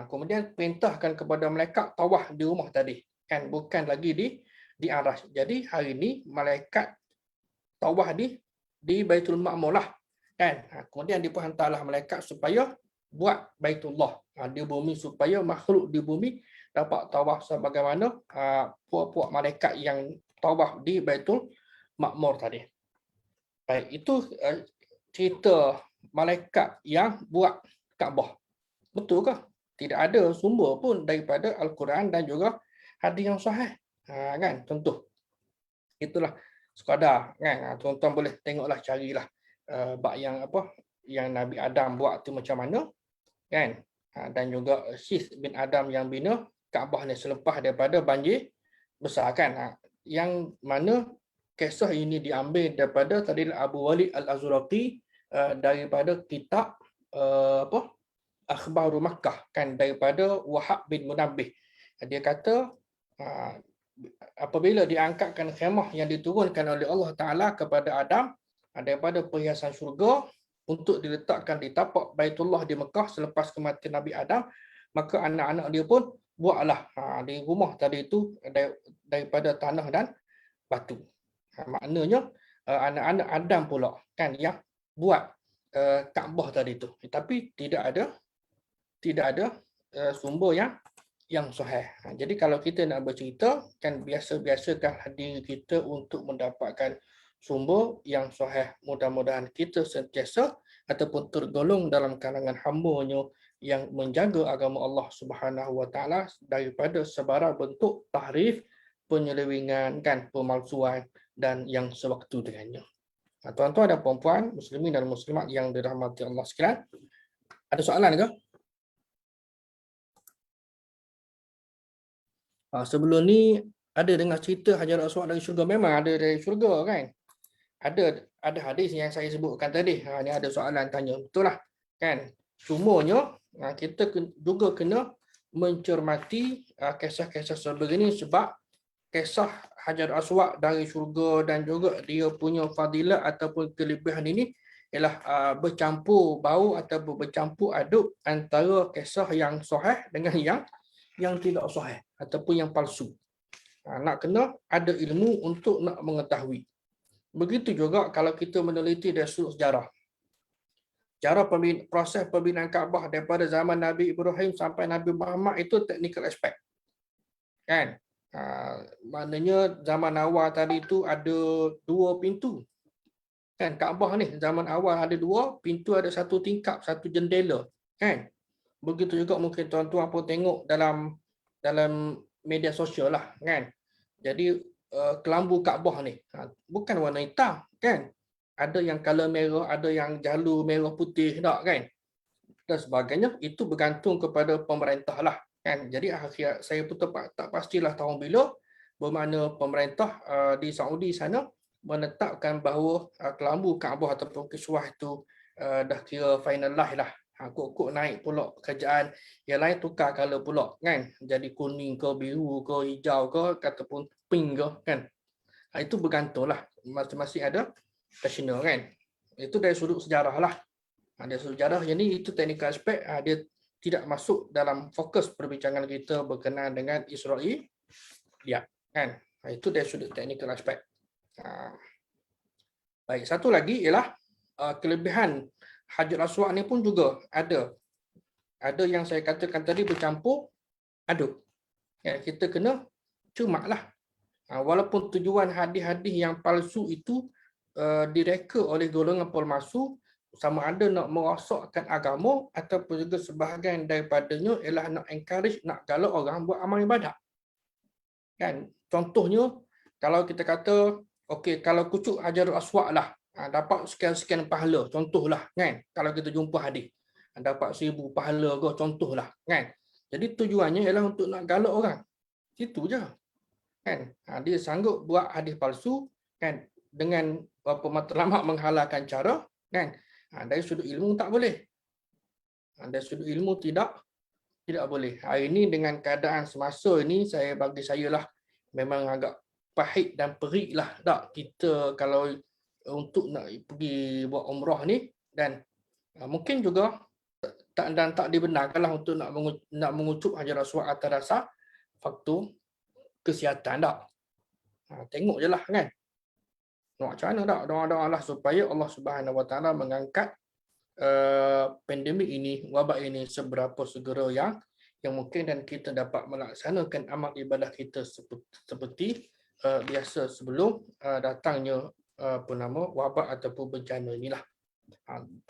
A: Kemudian perintahkan kepada malaikat tawaf di rumah tadi kan, bukan lagi di Arash. Jadi hari ini malaikat tawaf di Baitul Ma'mur lah kan. Kemudian dihantarlah malaikat supaya buat Baitullah di bumi, supaya makhluk di bumi dapat tawaf sebagaimana puak-puak malaikat yang tawaf di Baitul Ma'mur tadi. Baik, itu cerita malaikat yang buat Kaabah. Betul ke? Tidak ada sumber pun daripada Al-Quran dan juga hadis yang sahih. Kan? Tentu. Itulah sekadar kan. Tuan-tuan boleh tengoklah, carilah bab yang apa yang Nabi Adam buat tu macam mana kan. Dan juga Syith bin Adam yang bina Kaabah ni selepas daripada banjir besar kan. Yang mana kisah ini diambil daripada tadi Abu Walid Al-Azraqi daripada kitab apa Akhbaru Makkah kan, daripada Wahab bin Munabbih. Dia kata apabila diangkatkan khemah yang diturunkan oleh Allah Taala kepada Adam daripada perhiasan syurga untuk diletakkan di tapak Baitullah di Mekah selepas kematian Nabi Adam, maka anak-anak dia pun buatlah di rumah tadi itu daripada tanah dan batu. Maknanya anak-anak Adam pula kan yang buat Kaabah tadi itu. Tapi tidak ada sumber yang sahih. Jadi kalau kita nak bercerita, kan biasa-biasakan diri kita untuk mendapatkan sumber yang sahih. Mudah-mudahan kita sentiasa ataupun tergolong dalam kalangan hamba-Nya yang menjaga agama Allah Subhanahu Wa Taala daripada sebarang bentuk tahrif, penyelewengan, kan, pemalsuan dan yang sewaktu dengannya. Tuan-tuan dan puan-puan, muslimin dan muslimat yang dirahmati Allah sekalian, ada soalan ke? Sebelum ni ada dengar cerita Hajar Aswad dari syurga, memang ada dari syurga kan. Ada hadis yang saya sebutkan tadi. Ni ada soalan tanya, betul lah kan. Cumanya kita juga kena mencermati kisah-kisah sebegini, sebab kisah Hajar Aswad dari syurga dan juga dia punya fadilah ataupun kelebihan ini ialah bercampur bau ataupun bercampur aduk antara kisah yang sahih dengan yang tidak sahih ataupun yang palsu. Nak kena ada ilmu untuk nak mengetahui. Begitu juga kalau kita meneliti dari sudut sejarah. Cara proses pembinaan Kaabah daripada zaman Nabi Ibrahim sampai Nabi Muhammad itu technical aspect. Kan? Maknanya zaman awal tadi itu ada 2 pintu. Kan, Kaabah ni zaman awal ada 2 pintu, ada 1 tingkap, 1 jendela, kan. Begitu juga mungkin tuan-tuan pun tengok dalam media sosial lah kan. Jadi kelambu Kaabah ni bukan warna hitam kan. Ada yang color merah, ada yang jalur merah putih tak kan. Dan sebagainya, itu bergantung kepada pemerintah lah kan. Jadi akhir saya pun tak pastilah tahun bila, bermakna pemerintah di Saudi sana menetapkan bahawa kelambu Kaabah ataupun kiswah itu dah kira finalize lah. Kok naik pula kerajaan yang lain tukar color pula kan, jadi kuning ke, biru ke, hijau ke, ataupun pink ke kan. Itu bergantunglah, masing-masing ada fashional kan. Itu dari sudut sejarah lah. Dari sudut sejarah, jadi itu teknikal aspek, dia tidak masuk dalam fokus perbincangan kita berkenaan dengan Israel. Ya, kan. Itu dari sudut teknikal aspek. Baik, satu lagi ialah kelebihan Hajar Aswad ni pun juga ada yang saya katakan tadi bercampur aduk. Ya, kita kena cermat lah. Walaupun tujuan hadis-hadis yang palsu itu direka oleh golongan palsu, sama ada nak merosakkan agama ataupun juga sebahagian daripadanya ialah nak encourage, nak galak orang buat amal ibadat. Kan? Contohnya, kalau kita kata, okey, kalau kucuk Hajarul Aswad lah, dapat sekian-sekian pahala, contohlah, kan? Kalau kita jumpa hadis, dapat 1000 pahala ke, contohlah, kan? Jadi tujuannya ialah untuk nak galak orang. Itu je. Kan? Dia sanggup buat hadis palsu, kan? Dengan beberapa matlamat menghalalkan cara, kan? Dari sudut ilmu tak boleh. Dari sudut ilmu tidak boleh. Hari ini dengan keadaan semasa ini, bagi saya lah memang agak pahit dan perik lah tak kita kalau untuk nak pergi buat umrah ni, dan mungkin juga tak dibenarkan lah untuk nak mengucuk Hajar Aswad atas dasar faktor kesihatan tak. Tengok je lah, kan. Macam mana tak, doa-doa lah supaya Allah Subhanahu Wa Taala mengangkat pandemik ini, wabak ini seberapa segera yang mungkin, dan kita dapat melaksanakan amal ibadah kita seperti biasa sebelum datangnya wabak ataupun bencana inilah.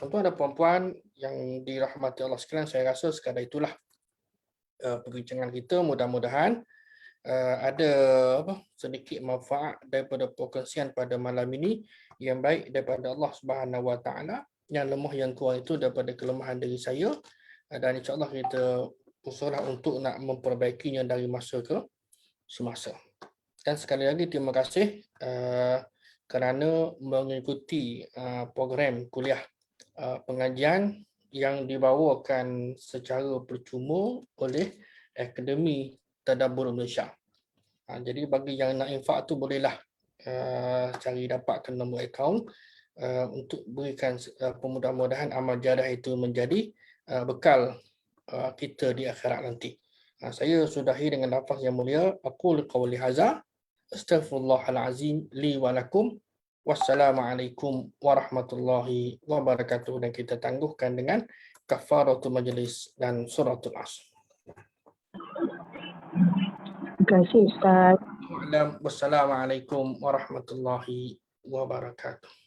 A: Tuan-tuan dan puan-puan yang dirahmati Allah sekalian, saya rasa sekadar itulah perbincangan kita. Mudah-mudahan ada sedikit manfaat daripada perkongsian pada malam ini yang baik daripada Allah Subhanahu Wa Taala, yang lemah yang kurang itu daripada kelemahan diri saya, dan insya-Allah kita usahalah untuk nak memperbaikinya dari masa ke semasa. Dan sekali lagi terima kasih kerana mengikuti program kuliah pengajian yang dibawakan secara percuma oleh Akademi Tadabbur Malaysia. Jadi bagi yang nak infak tu bolehlah cari dapatkan nombor akaun untuk berikan mudah-mudahan amal jariah itu menjadi bekal kita di akhirat nanti. Saya sudahi dengan lafaz yang mulia. Aqul qawli hadza astaghfirullahalazim li wa lakum. Wassalamualaikum warahmatullahi wabarakatuh. Dan kita tangguhkan dengan kafaratul majlis dan suratul Asr.
B: Terima kasih Ustaz.
A: Wassalamualaikum warahmatullahi wabarakatuh.